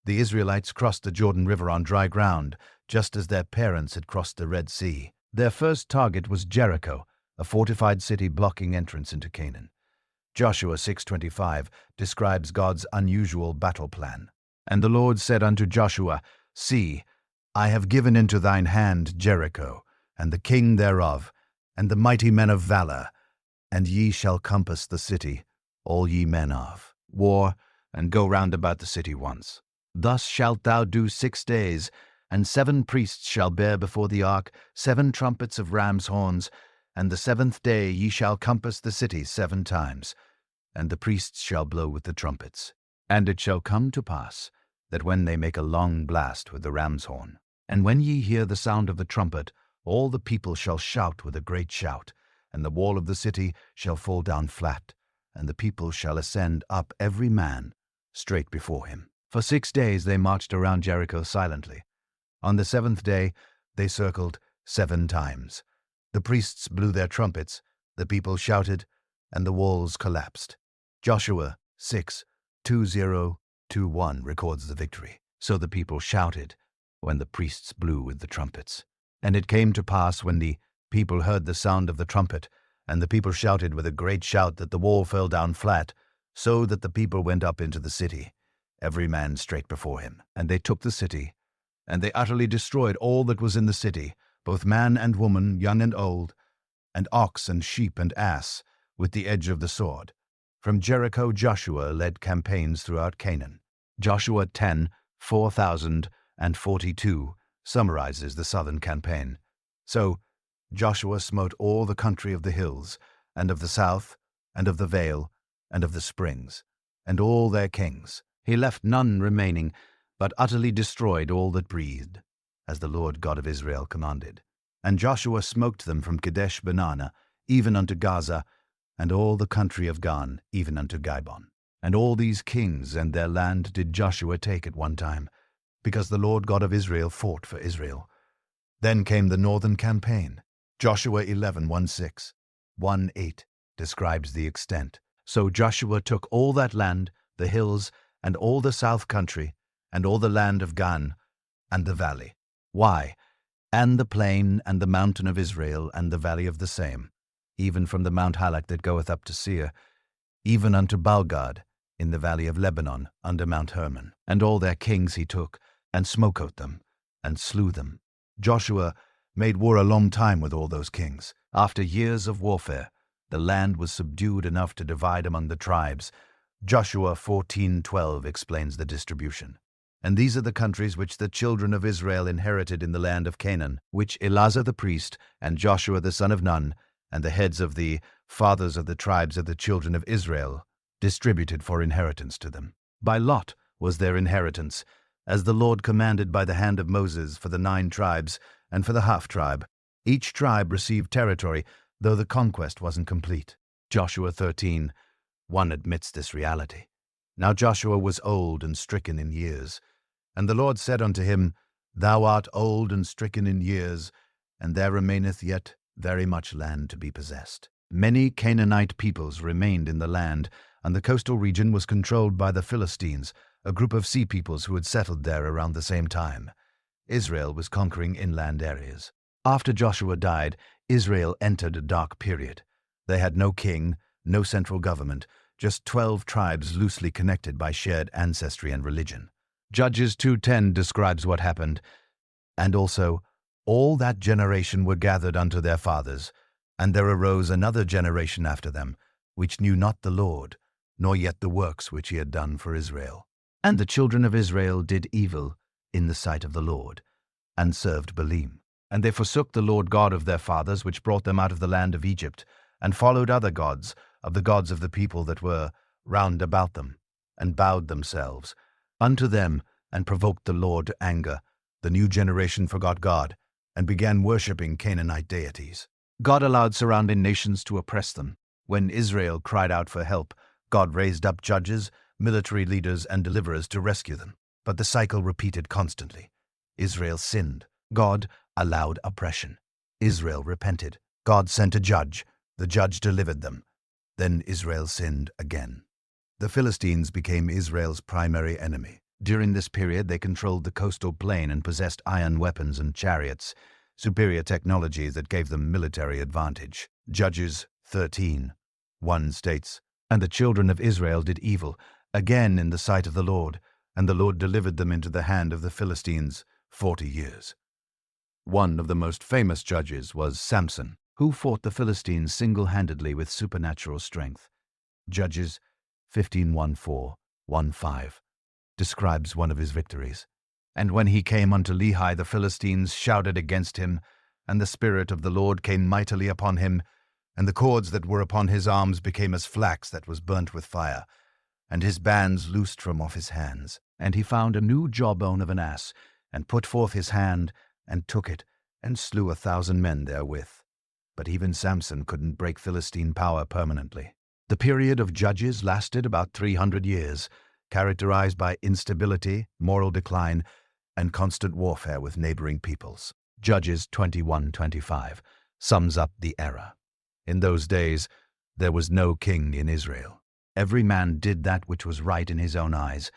The Israelites crossed the Jordan River on dry ground, just as their parents had crossed the Red Sea. Their first target was Jericho, a fortified city blocking entrance into Canaan. Joshua 6:25 describes God's unusual battle plan. And the Lord said unto Joshua, See, I have given into thine hand Jericho, and the king thereof, and the mighty men of valor, and ye shall compass the city, all ye men of war, and go round about the city once. Thus shalt thou do 6 days, and 7 priests shall bear before the ark 7 trumpets of ram's horns, and the 7th day ye shall compass the city 7 times, and the priests shall blow with the trumpets. And it shall come to pass, that when they make a long blast with the ram's horn, and when ye hear the sound of the trumpet, all the people shall shout with a great shout, and the wall of the city shall fall down flat, and the people shall ascend up every man straight before him. For 6 days they marched around Jericho silently. On the 7th day they circled 7 times. The priests blew their trumpets, the people shouted, and the walls collapsed. Joshua 6:20-21 records the victory. So the people shouted when the priests blew with the trumpets. And it came to pass when the people heard the sound of the trumpet, and the people shouted with a great shout, that the wall fell down flat, so that the people went up into the city, every man straight before him. And they took the city, and they utterly destroyed all that was in the city, both man and woman, young and old, and ox and sheep and ass, with the edge of the sword. From Jericho Joshua led campaigns throughout Canaan. Joshua 10:4042 summarizes the southern campaign. So Joshua smote all the country of the hills, and of the south, and of the vale, and of the springs, and all their kings. He left none remaining, but utterly destroyed all that breathed, as the Lord God of Israel commanded. And Joshua smote them from Kadesh Banana, even unto Gaza, and all the country of Gan, even unto Gibon. And all these kings and their land did Joshua take at one time, because the Lord God of Israel fought for Israel. Then came the northern campaign. Joshua 11:1-8 describes the extent. So Joshua took all that land, the hills, and all the south country, and all the land of Gan, and the valley. Why? And the plain, and the mountain of Israel, and the valley of the same, even from the Mount Halak that goeth up to Seir, even unto Baalgad, in the valley of Lebanon, under Mount Hermon. And all their kings he took, and smote them, and slew them. Joshua made war a long time with all those kings. After years of warfare, the land was subdued enough to divide among the tribes. Joshua 14:12 explains the distribution. And these are the countries which the children of Israel inherited in the land of Canaan, which Eleazar the priest, and Joshua the son of Nun, and the heads of the fathers of the tribes of the children of Israel distributed for inheritance to them. By lot was their inheritance, as the Lord commanded by the hand of Moses, for the 9 tribes, and for the half-tribe. Each tribe received territory, though the conquest wasn't complete. Joshua 13:1 admits this reality. Now Joshua was old and stricken in years. And the Lord said unto him, Thou art old and stricken in years, and there remaineth yet very much land to be possessed. Many Canaanite peoples remained in the land, and the coastal region was controlled by the Philistines, a group of sea peoples who had settled there around the same time. Israel was conquering inland areas. After Joshua died, Israel entered a dark period. They had no king, no central government, just 12 tribes loosely connected by shared ancestry and religion. Judges 2:10 describes what happened. And also, all that generation were gathered unto their fathers, and there arose another generation after them, which knew not the Lord, nor yet the works which he had done for Israel. And the children of Israel did evil in the sight of the Lord, and served Baalim. And they forsook the Lord God of their fathers, which brought them out of the land of Egypt, and followed other gods, of the gods of the people that were round about them, and bowed themselves unto them, and provoked the Lord to anger. The new generation forgot God, and began worshipping Canaanite deities. God allowed surrounding nations to oppress them. When Israel cried out for help, God raised up judges, military leaders, and deliverers to rescue them. But the cycle repeated constantly. Israel sinned. God allowed oppression. Israel repented. God sent a judge. The judge delivered them. Then Israel sinned again. The Philistines became Israel's primary enemy. During this period, they controlled the coastal plain and possessed iron weapons and chariots, superior technology that gave them military advantage. Judges 13:1 states, "And the children of Israel did evil, again in the sight of the Lord, and the Lord delivered them into the hand of the Philistines 40 years. One of the most famous judges was Samson, who fought the Philistines single-handedly with supernatural strength. Judges 15:1-4-1-5 describes one of his victories. "And when he came unto Lehi, the Philistines shouted against him, and the Spirit of the Lord came mightily upon him, and the cords that were upon his arms became as flax that was burnt with fire, and his bands loosed from off his hands. And he found a new jawbone of an ass, and put forth his hand, and took it, and slew 1,000 men therewith." But even Samson couldn't break Philistine power permanently. The period of Judges lasted about 300 years, characterized by instability, moral decline, and constant warfare with neighboring peoples. Judges 21:25 sums up the era. In those days, there was no king in Israel. Every man did that which was right in his own eyes.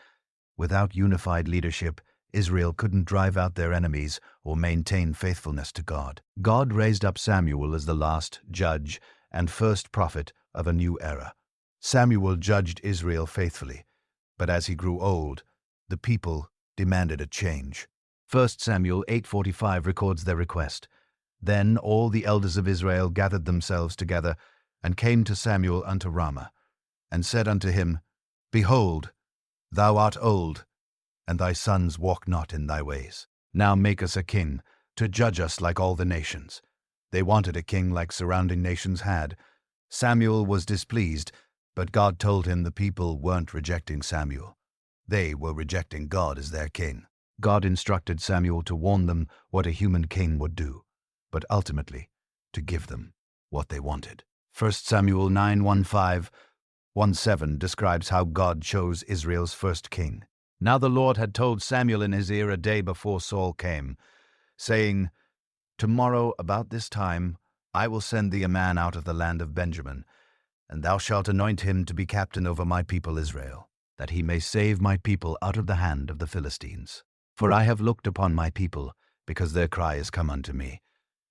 Without unified leadership, Israel couldn't drive out their enemies or maintain faithfulness to God. God raised up Samuel as the last judge and first prophet of a new era. Samuel judged Israel faithfully, but as he grew old, the people demanded a change. 1 Samuel 8:45 records their request. "Then all the elders of Israel gathered themselves together, and came to Samuel unto Ramah, and said unto him, Behold, thou art old, and thy sons walk not in thy ways. Now make us a king, to judge us like all the nations." They wanted a king like surrounding nations had. Samuel was displeased, but God told him the people weren't rejecting Samuel. They were rejecting God as their king. God instructed Samuel to warn them what a human king would do, but ultimately to give them what they wanted. 1 Samuel 9:15-17 describes how God chose Israel's first king. "Now the Lord had told Samuel in his ear a day before Saul came, saying, Tomorrow about this time I will send thee a man out of the land of Benjamin, and thou shalt anoint him to be captain over my people Israel, that he may save my people out of the hand of the Philistines. For I have looked upon my people, because their cry is come unto me.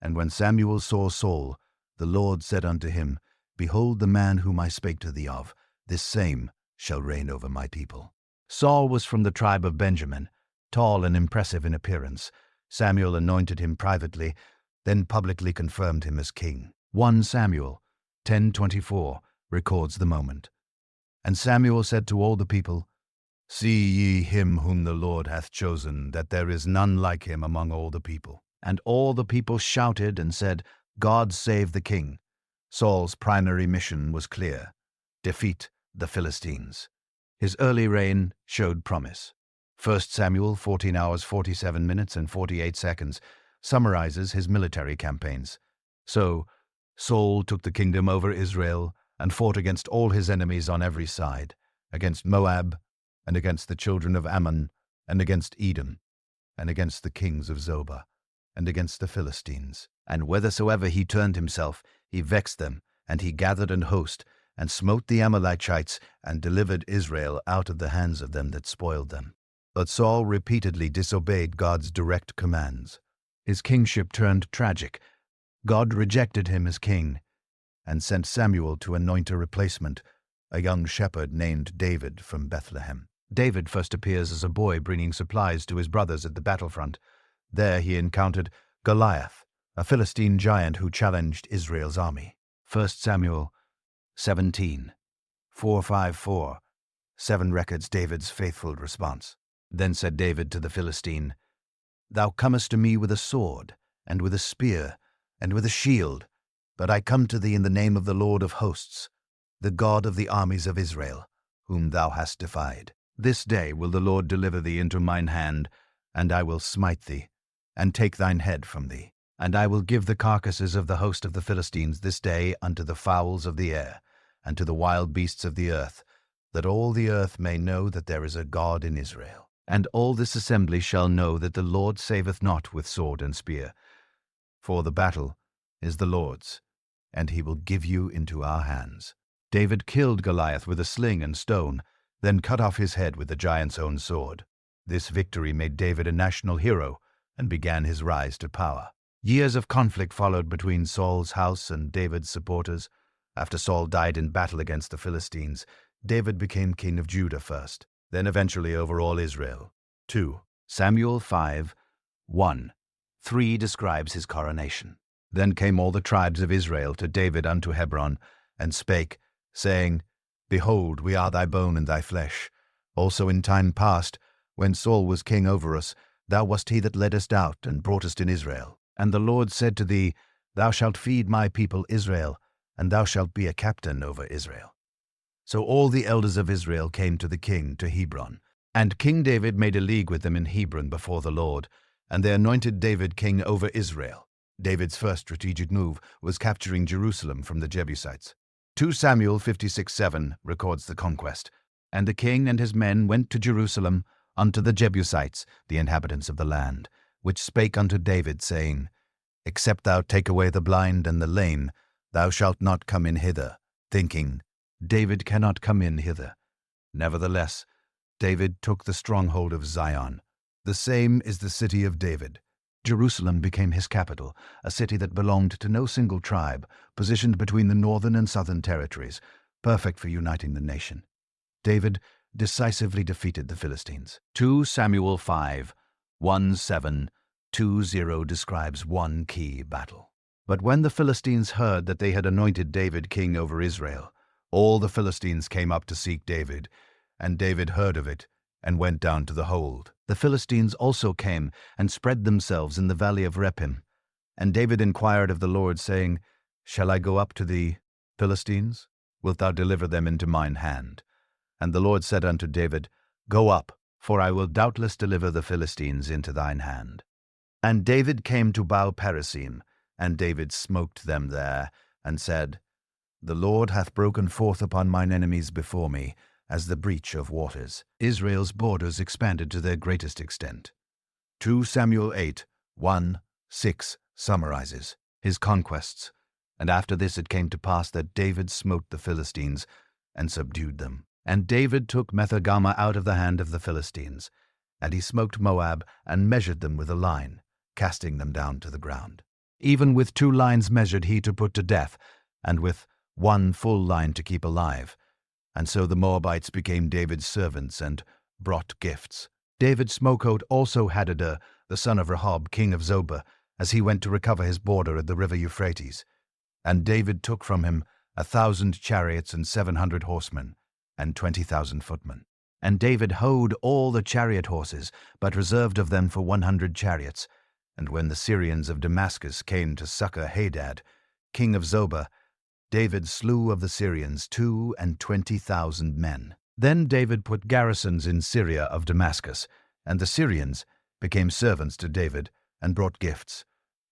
And when Samuel saw Saul, the Lord said unto him, Behold the man whom I spake to thee of, this same shall reign over my people." Saul was from the tribe of Benjamin, tall and impressive in appearance. Samuel anointed him privately, then publicly confirmed him as king. 1 Samuel 10:24 records the moment. "And Samuel said to all the people, See ye him whom the Lord hath chosen, that there is none like him among all the people. And all the people shouted and said, God save the king." Saul's primary mission was clear: defeat the Philistines. His early reign showed promise. 1 Samuel 14 hours 47 minutes and 48 seconds summarizes his military campaigns. So, Saul took the kingdom over Israel and fought against all his enemies on every side, against Moab, and against the children of Ammon, and against Edom, and against the kings of Zobah, and against the Philistines. And whithersoever he turned himself, he vexed them, and he gathered an host, and smote the Amalekites, and delivered Israel out of the hands of them that spoiled them. But Saul repeatedly disobeyed God's direct commands. His kingship turned tragic. God rejected him as king, and sent Samuel to anoint a replacement, a young shepherd named David from Bethlehem. David first appears as a boy bringing supplies to his brothers at the battlefront. There he encountered Goliath, a Philistine giant who challenged Israel's army. 1 Samuel 17:4-5-4 records David's faithful response. "Then said David to the Philistine, Thou comest to me with a sword, and with a spear, and with a shield, but I come to thee in the name of the Lord of hosts, the God of the armies of Israel, whom thou hast defied. This day will the Lord deliver thee into mine hand, and I will smite thee, and take thine head from thee. And I will give the carcasses of the host of the Philistines this day unto the fowls of the air, and to the wild beasts of the earth, that all the earth may know that there is a God in Israel." And all this assembly shall know that the Lord saveth not with sword and spear. For the battle is the Lord's, and he will give you into our hands. David killed Goliath with a sling and stone, then cut off his head with the giant's own sword. This victory made David a national hero and began his rise to power. Years of conflict followed between Saul's house and David's supporters. After Saul died in battle against the Philistines, David became king of Judah first, then eventually over all Israel. 2 Samuel 5:1. 3 describes his coronation. Then came all the tribes of Israel to David unto Hebron, and spake, saying, Behold, we are thy bone and thy flesh. Also in time past, when Saul was king over us, thou wast he that leddest out and broughtest in Israel. And the Lord said to thee, Thou shalt feed my people Israel, and thou shalt be a captain over Israel. So all the elders of Israel came to the king to Hebron, and King David made a league with them in Hebron before the Lord, and they anointed David king over Israel. David's first strategic move was capturing Jerusalem from the Jebusites. 2 Samuel 56:7 records the conquest. And the king and his men went to Jerusalem unto the Jebusites, the inhabitants of the land, which spake unto David, saying, Except thou take away the blind and the lame, thou shalt not come in hither, thinking, David cannot come in hither. Nevertheless, David took the stronghold of Zion. The same is the city of David. Jerusalem became his capital, a city that belonged to no single tribe, positioned between the northern and southern territories, perfect for uniting the nation. David decisively defeated the Philistines. 2 Samuel 5:1-7-20 describes one key battle. But when the Philistines heard that they had anointed David king over Israel, all the Philistines came up to seek David, and David heard of it and went down to the hold. The Philistines also came and spread themselves in the valley of Rephaim. And David inquired of the Lord, saying, Shall I go up to thee, Philistines? Wilt thou deliver them into mine hand? And the Lord said unto David, Go up, for I will doubtless deliver the Philistines into thine hand. And David came to Baal-Perazim, and David smote them there, and said, The Lord hath broken forth upon mine enemies before me, as the breach of waters. Israel's borders expanded to their greatest extent. 2 Samuel 8:1-6 summarizes his conquests. And after this it came to pass that David smote the Philistines and subdued them. And David took Methegama out of the hand of the Philistines, and he smote Moab and measured them with a line, casting them down to the ground. Even with 2 lines measured he to put to death, and with 1 full line to keep alive. And so the Moabites became David's servants and brought gifts. David smote also Hadadah, the son of Rehob, king of Zobah, as he went to recover his border at the river Euphrates. And David took from him 1,000 chariots and 700 horsemen, and 20,000 footmen. And David houghed all the chariot horses, but reserved of them for 100 chariots. And when the Syrians of Damascus came to succor Hadad, king of Zobah, David slew of the Syrians 22,000 men. Then David put garrisons in Syria of Damascus, and the Syrians became servants to David, and brought gifts.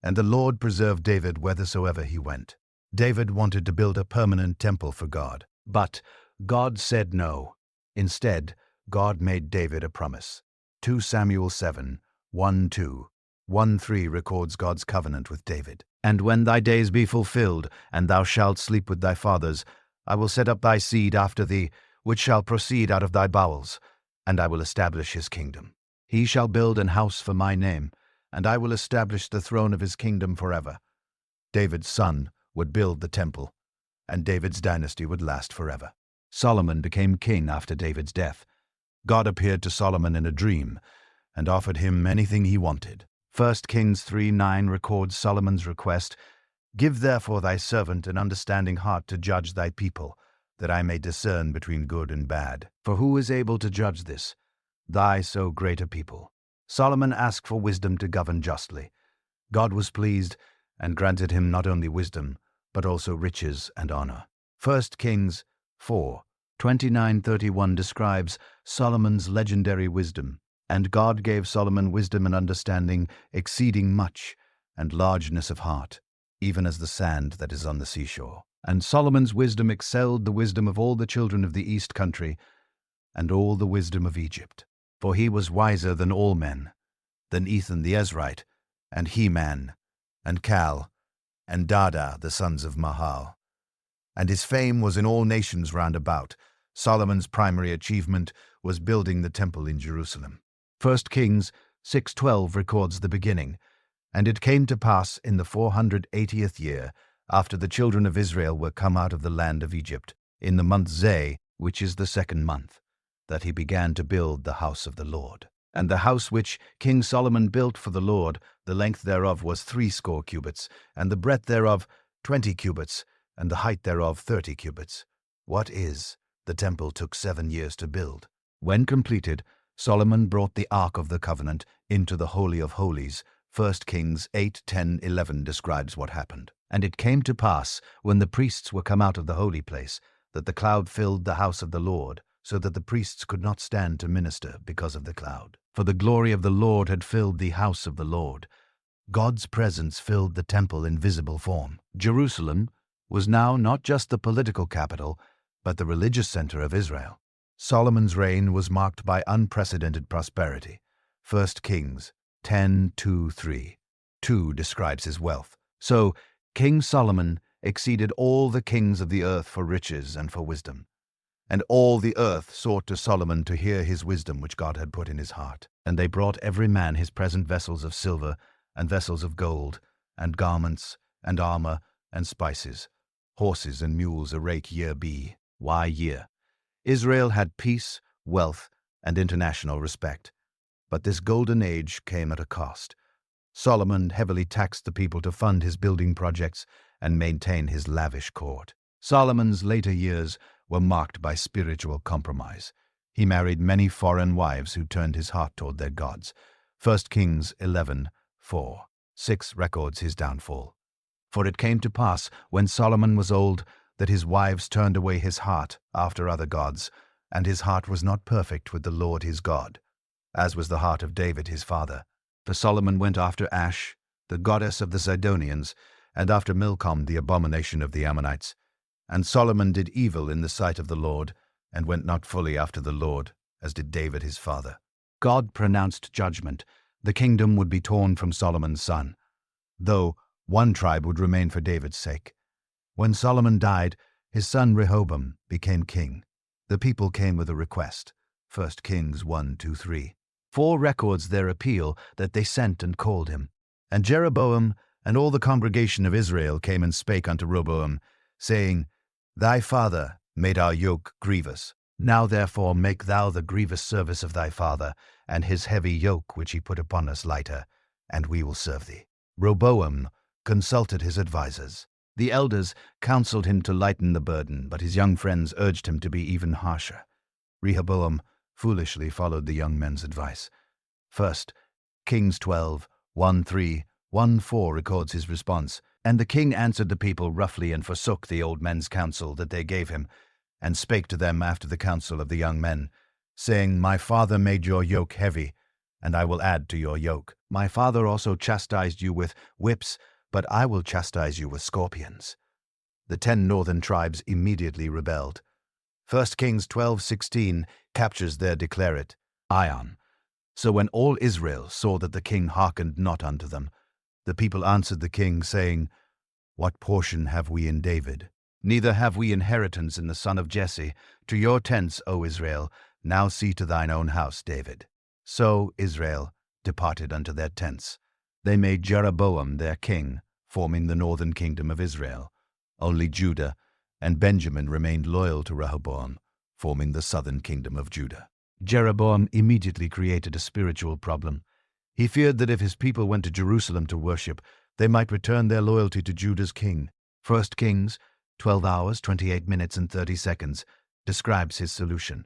And the Lord preserved David whithersoever he went. David wanted to build a permanent temple for God, but God said no. Instead, God made David a promise. 2 Samuel 7:1-2, 1-3 records God's covenant with David. And when thy days be fulfilled, and thou shalt sleep with thy fathers, I will set up thy seed after thee, which shall proceed out of thy bowels, and I will establish his kingdom. He shall build an house for my name, and I will establish the throne of his kingdom forever. David's son would build the temple, and David's dynasty would last forever. Solomon became king after David's death. God appeared to Solomon in a dream, and offered him anything he wanted. 1 Kings 3:9 records Solomon's request, Give therefore thy servant an understanding heart to judge thy people, that I may discern between good and bad. For who is able to judge this, thy so great a people? Solomon asked for wisdom to govern justly. God was pleased, and granted him not only wisdom, but also riches and honor. 1 Kings 4:29-31 describes Solomon's legendary wisdom. And God gave Solomon wisdom and understanding, exceeding much, and largeness of heart, even as the sand that is on the seashore. And Solomon's wisdom excelled the wisdom of all the children of the east country, and all the wisdom of Egypt. For he was wiser than all men, than Ethan the Ezrite, and Heman, and Cal, and Dada, the sons of Mahal. And his fame was in all nations round about. Solomon's primary achievement was building the temple in Jerusalem. 1 Kings 6:12 records the beginning. And it came to pass in the 480th year, after the children of Israel were come out of the land of Egypt, in the month Zay, which is the second month, that he began to build the house of the Lord. And the house which King Solomon built for the Lord, the length thereof was 60 cubits, and the breadth thereof 20 cubits, and the height thereof 30 cubits. What is? The temple took 7 years to build. When completed, Solomon brought the Ark of the Covenant into the Holy of Holies. 1 Kings 8:10-11 describes what happened. And it came to pass, when the priests were come out of the holy place, that the cloud filled the house of the Lord, so that the priests could not stand to minister because of the cloud. For the glory of the Lord had filled the house of the Lord. God's presence filled the temple in visible form. Jerusalem was now not just the political capital, but the religious center of Israel. Solomon's reign was marked by unprecedented prosperity. 1 Kings 10:2-3. 2 describes his wealth. So King Solomon exceeded all the kings of the earth for riches and for wisdom. And all the earth sought to Solomon to hear his wisdom which God had put in his heart. And they brought every man his present vessels of silver, and vessels of gold, and garments, and armor, and spices, horses and mules a rake year by year. Israel had peace, wealth, and international respect. But this golden age came at a cost. Solomon heavily taxed the people to fund his building projects and maintain his lavish court. Solomon's later years were marked by spiritual compromise. He married many foreign wives who turned his heart toward their gods. 1 Kings 11:4-6 records his downfall. For it came to pass, when Solomon was old, that his wives turned away his heart after other gods, and his heart was not perfect with the Lord his God, as was the heart of David his father. For Solomon went after Ash, the goddess of the Zidonians, and after Milcom, the abomination of the Ammonites. And Solomon did evil in the sight of the Lord, and went not fully after the Lord, as did David his father. God pronounced judgment. The kingdom would be torn from Solomon's son, though one tribe would remain for David's sake. When Solomon died, his son Rehoboam became king. The people came with a request. 1 Kings 1-3. 4 records their appeal that they sent and called him. And Jeroboam and all the congregation of Israel came and spake unto Rehoboam, saying, Thy father made our yoke grievous. Now therefore make thou the grievous service of thy father, and his heavy yoke which he put upon us lighter, and we will serve thee. Rehoboam consulted his advisers. The elders counseled him to lighten the burden, but his young friends urged him to be even harsher. Rehoboam foolishly followed the young men's advice. 1 Kings 12:1-3-1-4 records his response. And the king answered the people roughly, and forsook the old men's counsel that they gave him, and spake to them after the counsel of the young men, saying, My father made your yoke heavy, and I will add to your yoke. My father also chastised you with whips, but I will chastise you with scorpions. The 10 northern tribes immediately rebelled. 1 Kings 12:16 captures their declarate, Ion. So when all Israel saw that the king hearkened not unto them, the people answered the king, saying, What portion have we in David? Neither have we inheritance in the son of Jesse. To your tents, O Israel, now see to thine own house, David. So Israel departed unto their tents. They made Jeroboam their king, forming the northern kingdom of Israel. Only Judah and Benjamin remained loyal to Rehoboam, forming the southern kingdom of Judah. Jeroboam immediately created a spiritual problem. He feared that if his people went to Jerusalem to worship, they might return their loyalty to Judah's king. 1 Kings 12:28-30 describes his solution.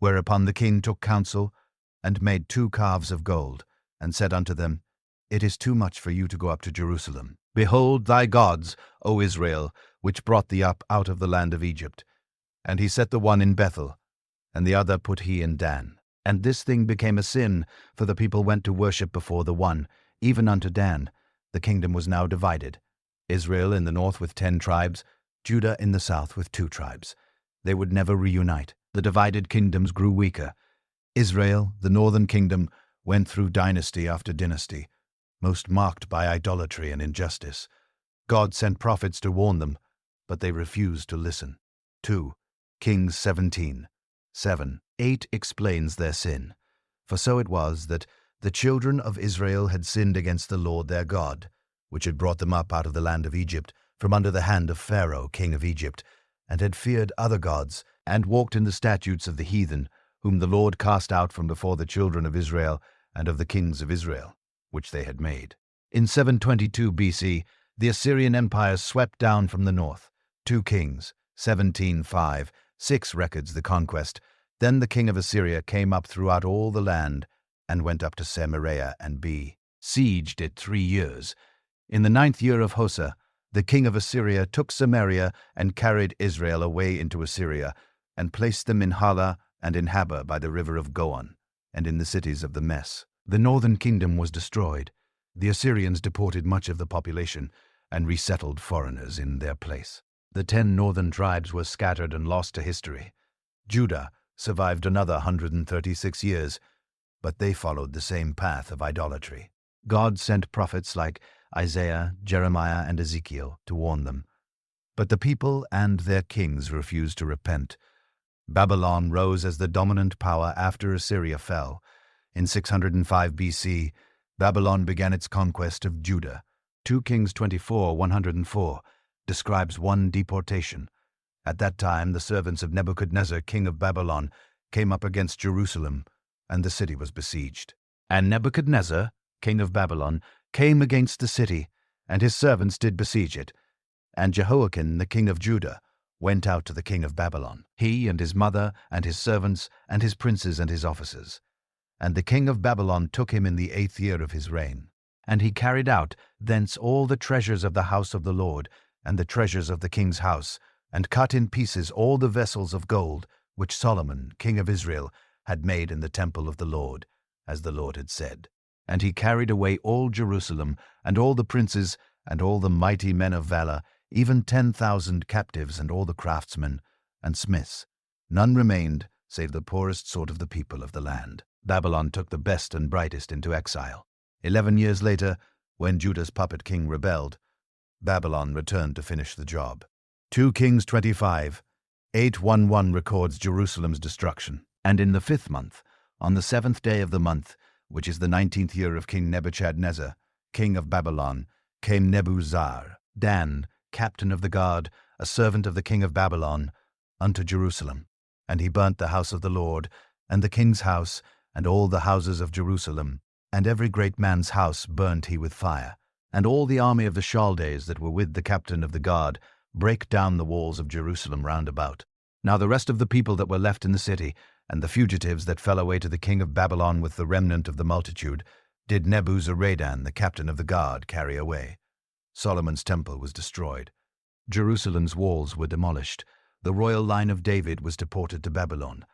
Whereupon the king took counsel, and made 2 calves of gold, and said unto them, It is too much for you to go up to Jerusalem. Behold thy gods, O Israel, which brought thee up out of the land of Egypt. And he set the one in Bethel, and the other put he in Dan. And this thing became a sin, for the people went to worship before the one, even unto Dan. The kingdom was now divided, Israel in the north with 10 tribes, Judah in the south with 2 tribes. They would never reunite. The divided kingdoms grew weaker. Israel, the northern kingdom, went through dynasty after dynasty, most marked by idolatry and injustice. God sent prophets to warn them, but they refused to listen. 2 Kings 17:7-8 explains their sin. For so it was that the children of Israel had sinned against the Lord their God, which had brought them up out of the land of Egypt, from under the hand of Pharaoh, king of Egypt, and had feared other gods, and walked in the statutes of the heathen, whom the Lord cast out from before the children of Israel and of the kings of Israel, which they had made. In 722 BC, the Assyrian Empire swept down from the north. 2 Kings 17:5-6 records the conquest. Then the king of Assyria came up throughout all the land, and went up to Samaria and besieged it 3 years. In the 9th year of Hosea, the king of Assyria took Samaria and carried Israel away into Assyria, and placed them in Hala and in Habah by the river of Goan, and in the cities of the Mess. The northern kingdom was destroyed. The Assyrians deported much of the population and resettled foreigners in their place. The 10 northern tribes were scattered and lost to history. Judah survived another 136 years, but they followed the same path of idolatry. God sent prophets like Isaiah, Jeremiah, and Ezekiel to warn them. But the people and their kings refused to repent. Babylon rose as the dominant power after Assyria fell. In 605 BC, Babylon began its conquest of Judah. 2 Kings 24:104 describes one deportation. At that time, the servants of Nebuchadnezzar, king of Babylon, came up against Jerusalem, and the city was besieged. And Nebuchadnezzar, king of Babylon, came against the city, and his servants did besiege it. And Jehoiakim, the king of Judah, went out to the king of Babylon, he and his mother and his servants and his princes and his officers. And the king of Babylon took him in the 8th year of his reign. And he carried out thence all the treasures of the house of the Lord, and the treasures of the king's house, and cut in pieces all the vessels of gold which Solomon, king of Israel, had made in the temple of the Lord, as the Lord had said. And he carried away all Jerusalem, and all the princes, and all the mighty men of valor, even 10,000 captives, and all the craftsmen and smiths. None remained, save the poorest sort of the people of the land. Babylon took the best and brightest into exile. 11 years later, when Judah's puppet king rebelled, Babylon returned to finish the job. 2 Kings 25:8-11 records Jerusalem's destruction. And in the 5th month, on the 7th day of the month, which is the 19th year of King Nebuchadnezzar, king of Babylon, came Nebuzaradan, captain of the guard, a servant of the king of Babylon, unto Jerusalem. And he burnt the house of the Lord, and the king's house, and all the houses of Jerusalem, and every great man's house burnt he with fire. And all the army of the Chaldees that were with the captain of the guard brake down the walls of Jerusalem round about. Now the rest of the people that were left in the city, and the fugitives that fell away to the king of Babylon with the remnant of the multitude, did Nebuzaradan, the captain of the guard, carry away. Solomon's temple was destroyed. Jerusalem's walls were demolished. The royal line of David was deported to Babylon.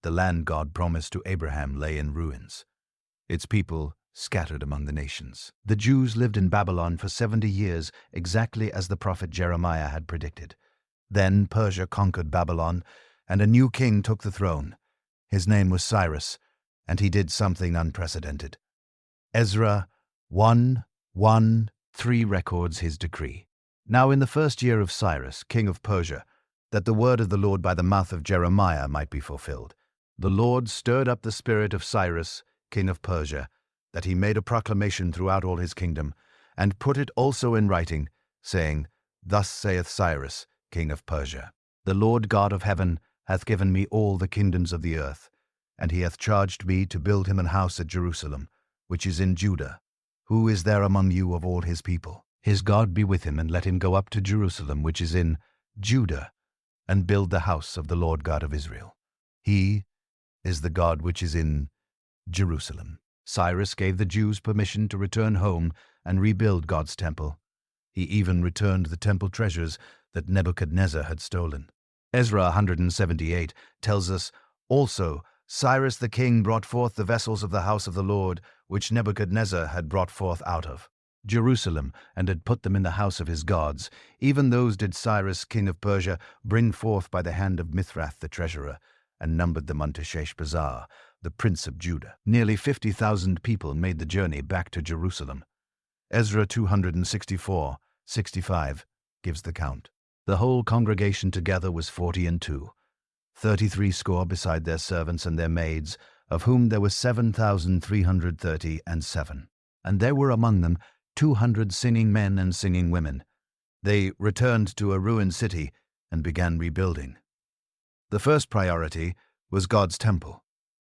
The land God promised to Abraham lay in ruins. Its people scattered among the nations. The Jews lived in Babylon for 70 years, exactly as the prophet Jeremiah had predicted. Then Persia conquered Babylon, and a new king took the throne. His name was Cyrus, and he did something unprecedented. Ezra 1:1-3 records his decree. Now in the 1st year of Cyrus, king of Persia, that the word of the Lord by the mouth of Jeremiah might be fulfilled, the Lord stirred up the spirit of Cyrus, king of Persia, that he made a proclamation throughout all his kingdom, and put it also in writing, saying, Thus saith Cyrus, king of Persia, The Lord God of heaven hath given me all the kingdoms of the earth, and he hath charged me to build him an house at Jerusalem, which is in Judah. Who is there among you of all his people? His God be with him, and let him go up to Jerusalem, which is in Judah, and build the house of the Lord God of Israel. He is the God which is in Jerusalem. Cyrus gave the Jews permission to return home and rebuild God's temple. He even returned the temple treasures that Nebuchadnezzar had stolen. Ezra 178 tells us, Also Cyrus the king brought forth the vessels of the house of the Lord, which Nebuchadnezzar had brought forth out of Jerusalem, and had put them in the house of his gods. Even those did Cyrus king of Persia bring forth by the hand of Mithrath the treasurer, and numbered them unto Sheshbazzar, the prince of Judah. Nearly 50,000 people made the journey back to Jerusalem. Ezra 264:65 gives the count. The whole congregation together was 40 and 33 score beside their servants and their maids, of whom there were 7,337. And there were among them 200 singing men and singing women. They returned to a ruined city and began rebuilding. The first priority was God's temple.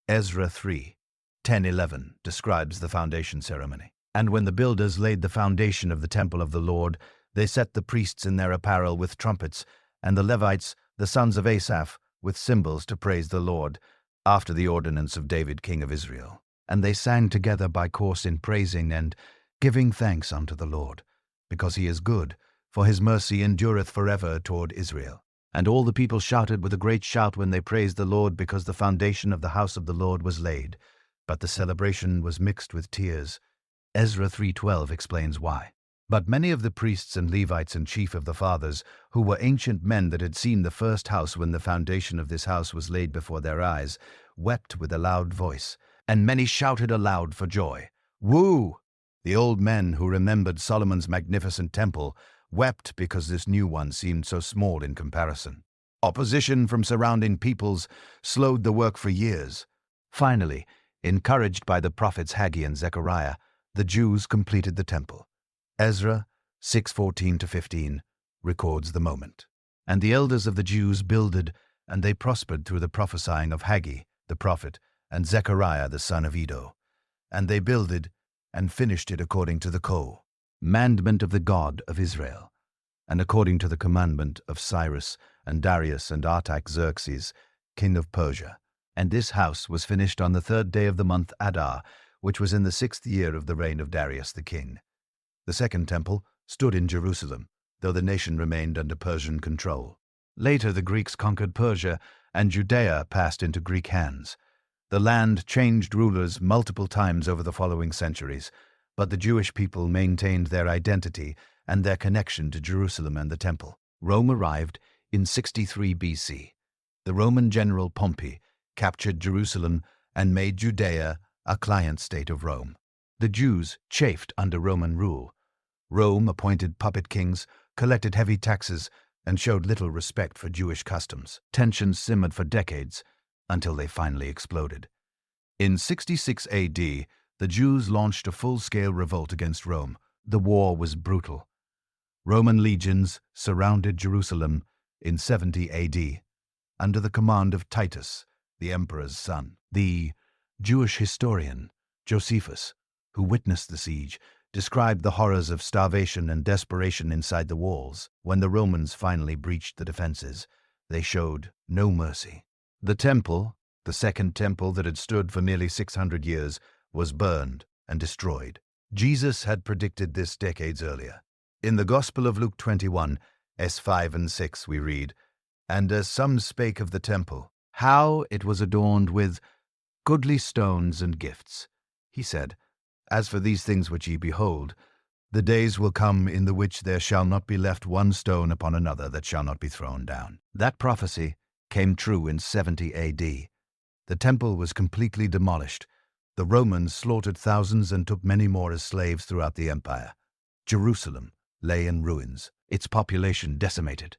Ezra 3:10-11 describes the foundation ceremony. And when the builders laid the foundation of the temple of the Lord, they set the priests in their apparel with trumpets, and the Levites, the sons of Asaph, with cymbals to praise the Lord, after the ordinance of David king of Israel. And they sang together by course in praising and giving thanks unto the Lord, because he is good, for his mercy endureth forever toward Israel. And all the people shouted with a great shout when they praised the Lord, because the foundation of the house of the Lord was laid. But the celebration was mixed with tears. Ezra 3:12 explains why. But many of the priests and Levites and chief of the fathers, who were ancient men that had seen the first house when the foundation of this house was laid before their eyes, wept with a loud voice, and many shouted aloud for joy. Woo! The old men who remembered Solomon's magnificent temple wept because this new one seemed so small in comparison. Opposition from surrounding peoples slowed the work for years. Finally, encouraged by the prophets Haggai and Zechariah, the Jews completed the temple. Ezra 6:14-15 records the moment. And the elders of the Jews builded, and they prospered through the prophesying of Haggai, the prophet, and Zechariah, the son of Iddo. And they builded, and finished it according to the commandment of the God of Israel, and according to the commandment of Cyrus, and Darius, and Artaxerxes, king of Persia. And this house was finished on the 3rd day of the month Adar, which was in the 6th year of the reign of Darius the king. The second temple stood in Jerusalem, though the nation remained under Persian control. Later the Greeks conquered Persia, and Judea passed into Greek hands. The land changed rulers multiple times over the following centuries, but the Jewish people maintained their identity and their connection to Jerusalem and the temple. Rome arrived in 63 BC. The Roman general Pompey captured Jerusalem and made Judea a client state of Rome. The Jews chafed under Roman rule. Rome appointed puppet kings, collected heavy taxes, and showed little respect for Jewish customs. Tensions simmered for decades until they finally exploded. In 66 AD, the Jews launched a full-scale revolt against Rome. The war was brutal. Roman legions surrounded Jerusalem in 70 AD under the command of Titus, the emperor's son. The Jewish historian Josephus, who witnessed the siege, described the horrors of starvation and desperation inside the walls. When the Romans finally breached the defenses, they showed no mercy. The temple, the second temple that had stood for nearly 600 years, was burned and destroyed. Jesus had predicted this decades earlier. In the Gospel of Luke 21, s. 5 and 6, we read, "And as some spake of the temple, how it was adorned with goodly stones and gifts, he said, As for these things which ye behold, the days will come in the which there shall not be left one stone upon another that shall not be thrown down." That prophecy came true in 70 AD. The temple was completely demolished. The Romans slaughtered thousands and took many more as slaves throughout the empire. Jerusalem lay in ruins, its population decimated.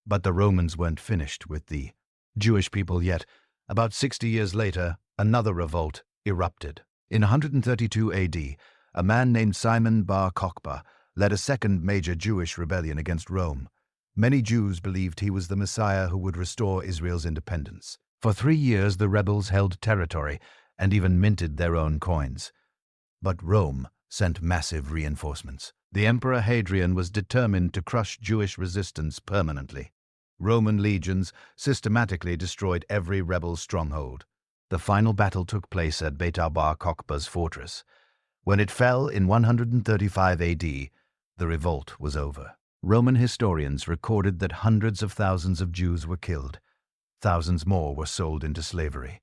But the Romans weren't finished with the Jewish people yet. About 60 years later, another revolt erupted. In 132 AD, a man named Simon Bar Kokhba led a second major Jewish rebellion against Rome. Many Jews believed he was the Messiah who would restore Israel's independence. For 3 years, the rebels held territory and even minted their own coins. But Rome sent massive reinforcements. The Emperor Hadrian was determined to crush Jewish resistance permanently. Roman legions systematically destroyed every rebel stronghold. The final battle took place at Beit Bar Kokhba's fortress. When it fell in 135 AD, the revolt was over. Roman historians recorded that hundreds of thousands of Jews were killed. Thousands more were sold into slavery.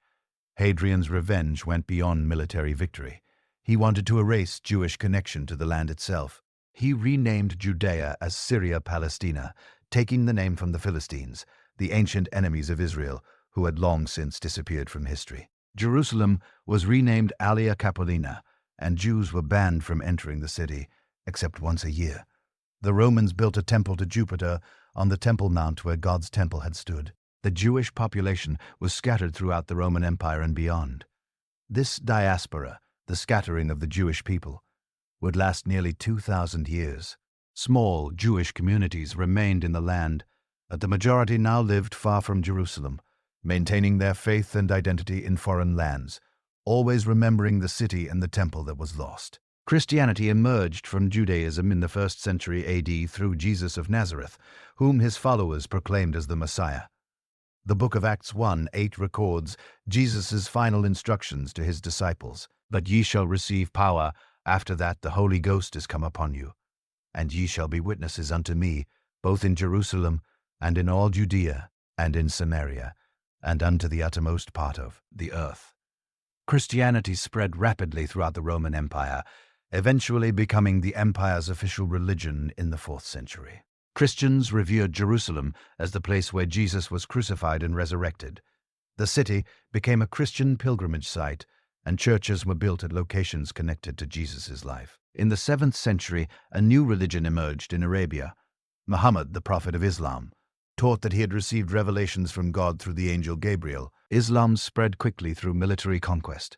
Hadrian's revenge went beyond military victory. He wanted to erase Jewish connection to the land itself. He renamed Judea as Syria Palestina, taking the name from the Philistines, the ancient enemies of Israel, who had long since disappeared from history. Jerusalem was renamed Alia Capitolina, and Jews were banned from entering the city, except once a year. The Romans built a temple to Jupiter on the Temple Mount where God's temple had stood. The Jewish population was scattered throughout the Roman Empire and beyond. This diaspora, the scattering of the Jewish people, would last nearly 2,000 years. Small Jewish communities remained in the land, but the majority now lived far from Jerusalem, maintaining their faith and identity in foreign lands, always remembering the city and the temple that was lost. Christianity emerged from Judaism in the 1st century AD through Jesus of Nazareth, whom his followers proclaimed as the Messiah. The book of Acts 1:8 records Jesus' final instructions to his disciples. "But ye shall receive power, after that the Holy Ghost is come upon you. And ye shall be witnesses unto me, both in Jerusalem, and in all Judea, and in Samaria, and unto the uttermost part of the earth." Christianity spread rapidly throughout the Roman Empire, eventually becoming the empire's official religion in the 4th century. Christians revered Jerusalem as the place where Jesus was crucified and resurrected. The city became a Christian pilgrimage site, and churches were built at locations connected to Jesus' life. In the 7th century, a new religion emerged in Arabia. Muhammad, the prophet of Islam, taught that he had received revelations from God through the angel Gabriel. Islam spread quickly through military conquest.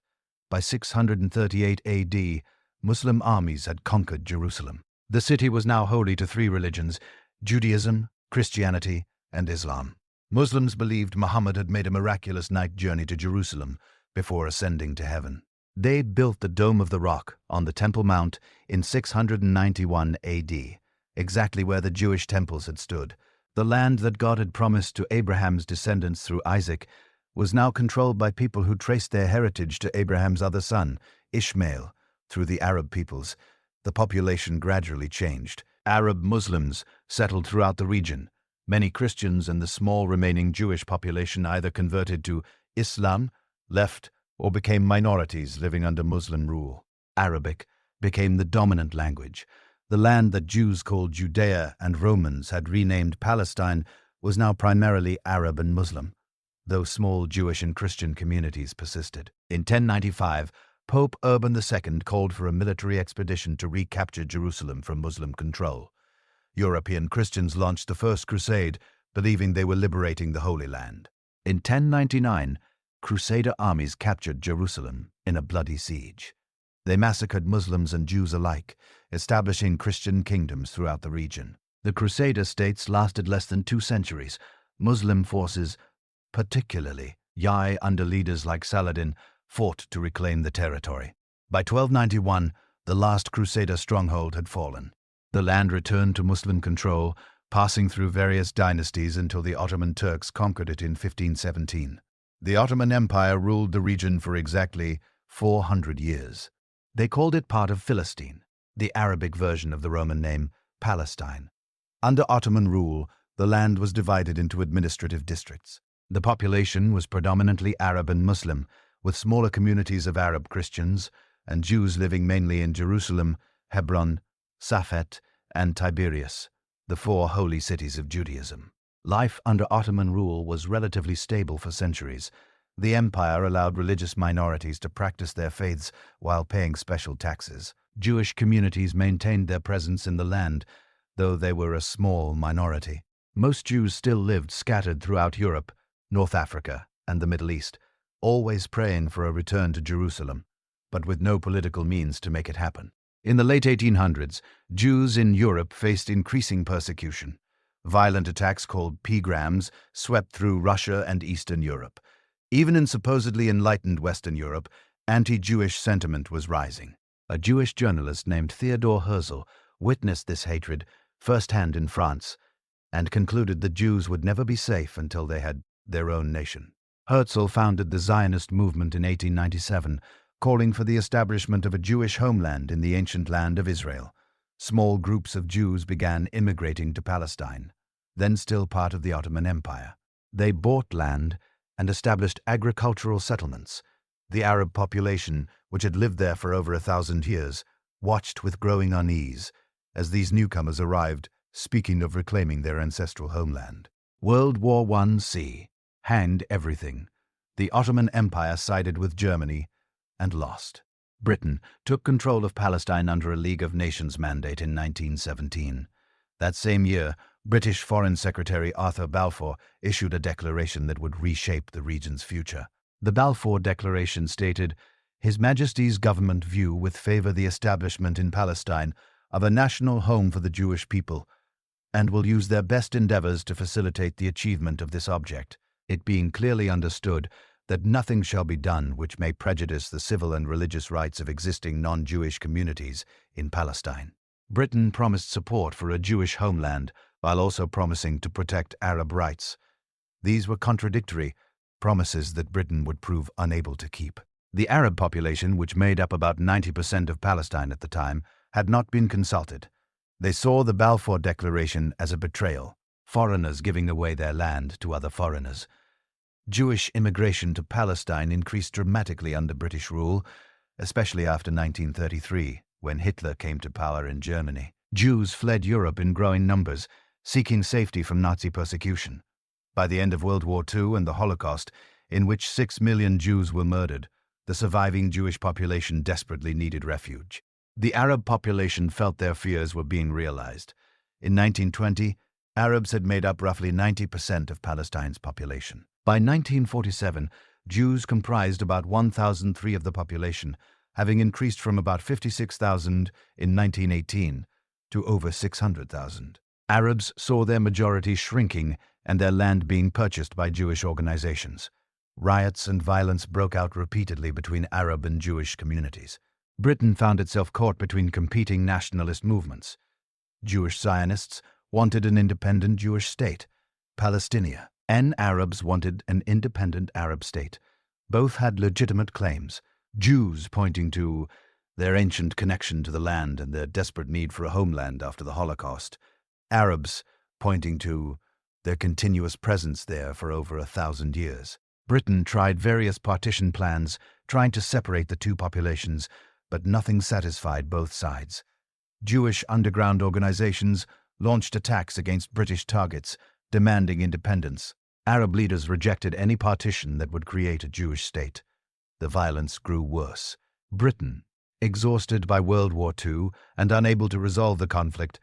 By 638 AD, Muslim armies had conquered Jerusalem. The city was now holy to 3 religions: Judaism, Christianity, and Islam. Muslims believed Muhammad had made a miraculous night journey to Jerusalem before ascending to heaven. They built the Dome of the Rock on the Temple Mount in 691 AD, exactly where the Jewish temples had stood. The land that God had promised to Abraham's descendants through Isaac was now controlled by people who traced their heritage to Abraham's other son, Ishmael, through the Arab peoples. The population gradually changed. Arab Muslims settled throughout the region. Many Christians and the small remaining Jewish population either converted to Islam, left, or became minorities living under Muslim rule. Arabic became the dominant language. The land that Jews called Judea and Romans had renamed Palestine was now primarily Arab and Muslim, though small Jewish and Christian communities persisted. In 1095, Pope Urban II called for a military expedition to recapture Jerusalem from Muslim control. European Christians launched the First Crusade, believing they were liberating the Holy Land. In 1099, Crusader armies captured Jerusalem in a bloody siege. They massacred Muslims and Jews alike, establishing Christian kingdoms throughout the region. The Crusader states lasted less than 2 centuries. Muslim forces, particularly Yai under leaders like Saladin, fought to reclaim the territory. By 1291, the last Crusader stronghold had fallen. The land returned to Muslim control, passing through various dynasties until the Ottoman Turks conquered it in 1517. The Ottoman Empire ruled the region for exactly 400 years. They called it part of Philistine, the Arabic version of the Roman name Palestine. Under Ottoman rule, the land was divided into administrative districts. The population was predominantly Arab and Muslim, with smaller communities of Arab Christians and Jews living mainly in Jerusalem, Hebron, Safed, and Tiberias, the 4 holy cities of Judaism. Life under Ottoman rule was relatively stable for centuries. The empire allowed religious minorities to practice their faiths while paying special taxes. Jewish communities maintained their presence in the land, though they were a small minority. Most Jews still lived scattered throughout Europe, North Africa, and the Middle East, always praying for a return to Jerusalem, but with no political means to make it happen. In the late 1800s, Jews in Europe faced increasing persecution. Violent attacks called pogroms swept through Russia and Eastern Europe. Even in supposedly enlightened Western Europe, anti-Jewish sentiment was rising. A Jewish journalist named Theodor Herzl witnessed this hatred firsthand in France and concluded the Jews would never be safe until they had their own nation. Herzl founded the Zionist movement in 1897, calling for the establishment of a Jewish homeland in the ancient land of Israel. Small groups of Jews began immigrating to Palestine, then still part of the Ottoman Empire. They bought land and established agricultural settlements. The Arab population, which had lived there for over 1,000 years, watched with growing unease as these newcomers arrived, speaking of reclaiming their ancestral homeland. World War I c. hanged everything. The Ottoman Empire sided with Germany and lost. Britain took control of Palestine under a League of Nations mandate in 1917. That same year, British Foreign Secretary Arthur Balfour issued a declaration that would reshape the region's future. The Balfour Declaration stated, "His Majesty's government view with favor the establishment in Palestine of a national home for the Jewish people, and will use their best endeavors to facilitate the achievement of this object, it being clearly understood that nothing shall be done which may prejudice the civil and religious rights of existing non-Jewish communities in Palestine." Britain promised support for a Jewish homeland while also promising to protect Arab rights. These were contradictory promises that Britain would prove unable to keep. The Arab population, which made up about 90% of Palestine at the time, had not been consulted. They saw the Balfour Declaration as a betrayal, foreigners giving away their land to other foreigners. Jewish immigration to Palestine increased dramatically under British rule, especially after 1933, when Hitler came to power in Germany. Jews fled Europe in growing numbers, seeking safety from Nazi persecution. By the end of World War II and the Holocaust, in which 6 million Jews were murdered, the surviving Jewish population desperately needed refuge. The Arab population felt their fears were being realized. In 1920, Arabs had made up roughly 90% of Palestine's population. By 1947, Jews comprised about 1,003 of the population, having increased from about 56,000 in 1918 to over 600,000. Arabs saw their majority shrinking and their land being purchased by Jewish organizations. Riots and violence broke out repeatedly between Arab and Jewish communities. Britain found itself caught between competing nationalist movements. Jewish Zionists wanted an independent Jewish state, Palestine, and Arabs wanted an independent Arab state. Both had legitimate claims, Jews pointing to their ancient connection to the land and their desperate need for a homeland after the Holocaust, Arabs pointing to their continuous presence there for over 1,000 years. Britain tried various partition plans, trying to separate the two populations, but nothing satisfied both sides. Jewish underground organizations launched attacks against British targets, demanding independence. Arab leaders rejected any partition that would create a Jewish state. The violence grew worse. Britain, exhausted by World War II and unable to resolve the conflict,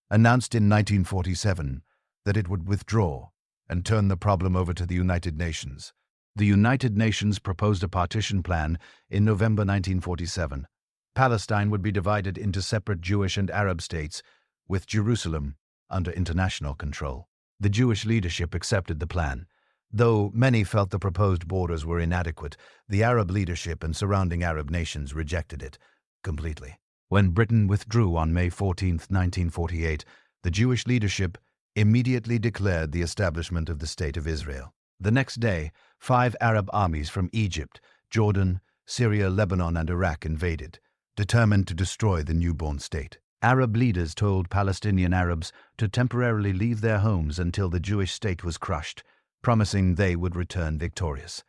announced in 1947 that it would withdraw and turn the problem over to the United Nations. The United Nations proposed a partition plan in November 1947. Palestine would be divided into separate Jewish and Arab states, with Jerusalem under international control. The Jewish leadership accepted the plan. Though many felt the proposed borders were inadequate, the Arab leadership and surrounding Arab nations rejected it completely. When Britain withdrew on May 14, 1948, the Jewish leadership immediately declared the establishment of the State of Israel. The next day, 5 Arab armies from Egypt, Jordan, Syria, Lebanon, and Iraq invaded, determined to destroy the newborn state. Arab leaders told Palestinian Arabs to temporarily leave their homes until the Jewish state was crushed, promising they would return victorious.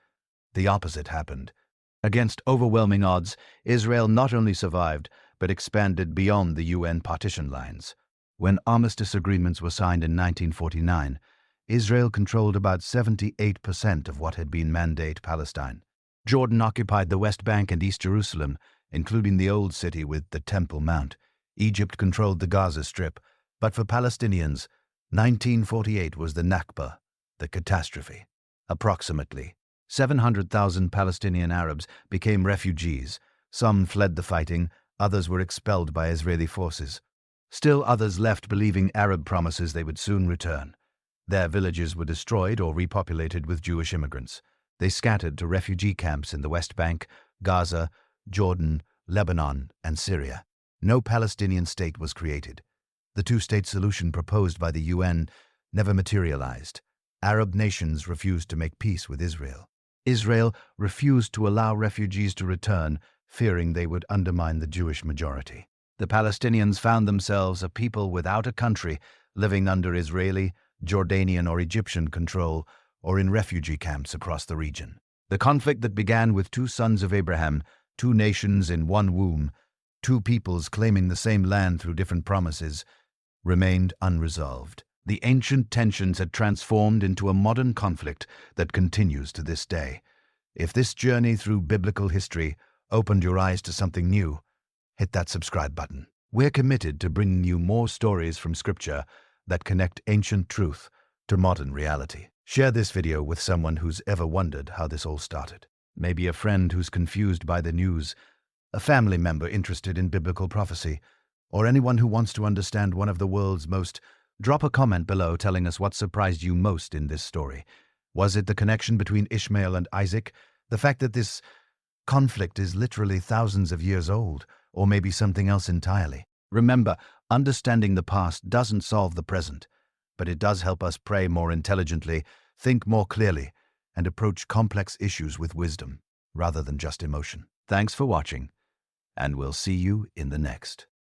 The opposite happened. Against overwhelming odds, Israel not only survived, but expanded beyond the UN partition lines. When armistice agreements were signed in 1949, Israel controlled about 78% of what had been Mandate Palestine. Jordan occupied the West Bank and East Jerusalem, including the Old City with the Temple Mount. Egypt controlled the Gaza Strip, but for Palestinians, 1948 was the Nakba, the catastrophe. Approximately 700,000 Palestinian Arabs became refugees. Some fled the fighting, others were expelled by Israeli forces. Still others left believing Arab promises they would soon return. Their villages were destroyed or repopulated with Jewish immigrants. They scattered to refugee camps in the West Bank, Gaza, Jordan, Lebanon, and Syria. No Palestinian state was created. The two-state solution proposed by the UN never materialized. Arab nations refused to make peace with Israel. Israel refused to allow refugees to return, fearing they would undermine the Jewish majority. The Palestinians found themselves a people without a country, living under Israeli, Jordanian, or Egyptian control, or in refugee camps across the region. The conflict that began with 2 sons of Abraham, 2 nations in one womb, 2 peoples claiming the same land through different promises, remained unresolved. The ancient tensions had transformed into a modern conflict that continues to this day. If this journey through biblical history opened your eyes to something new, hit that subscribe button. We're committed to bringing you more stories from Scripture that connect ancient truth to modern reality. Share this video with someone who's ever wondered how this all started. Maybe a friend who's confused by the news, a family member interested in biblical prophecy, or anyone who wants to understand one of the world's most. Drop a comment below telling us what surprised you most in this story. Was it the connection between Ishmael and Isaac? The fact that this conflict is literally thousands of years old? Or maybe something else entirely? Remember, understanding the past doesn't solve the present, but it does help us pray more intelligently, think more clearly, and approach complex issues with wisdom, rather than just emotion. Thanks for watching, and we'll see you in the next.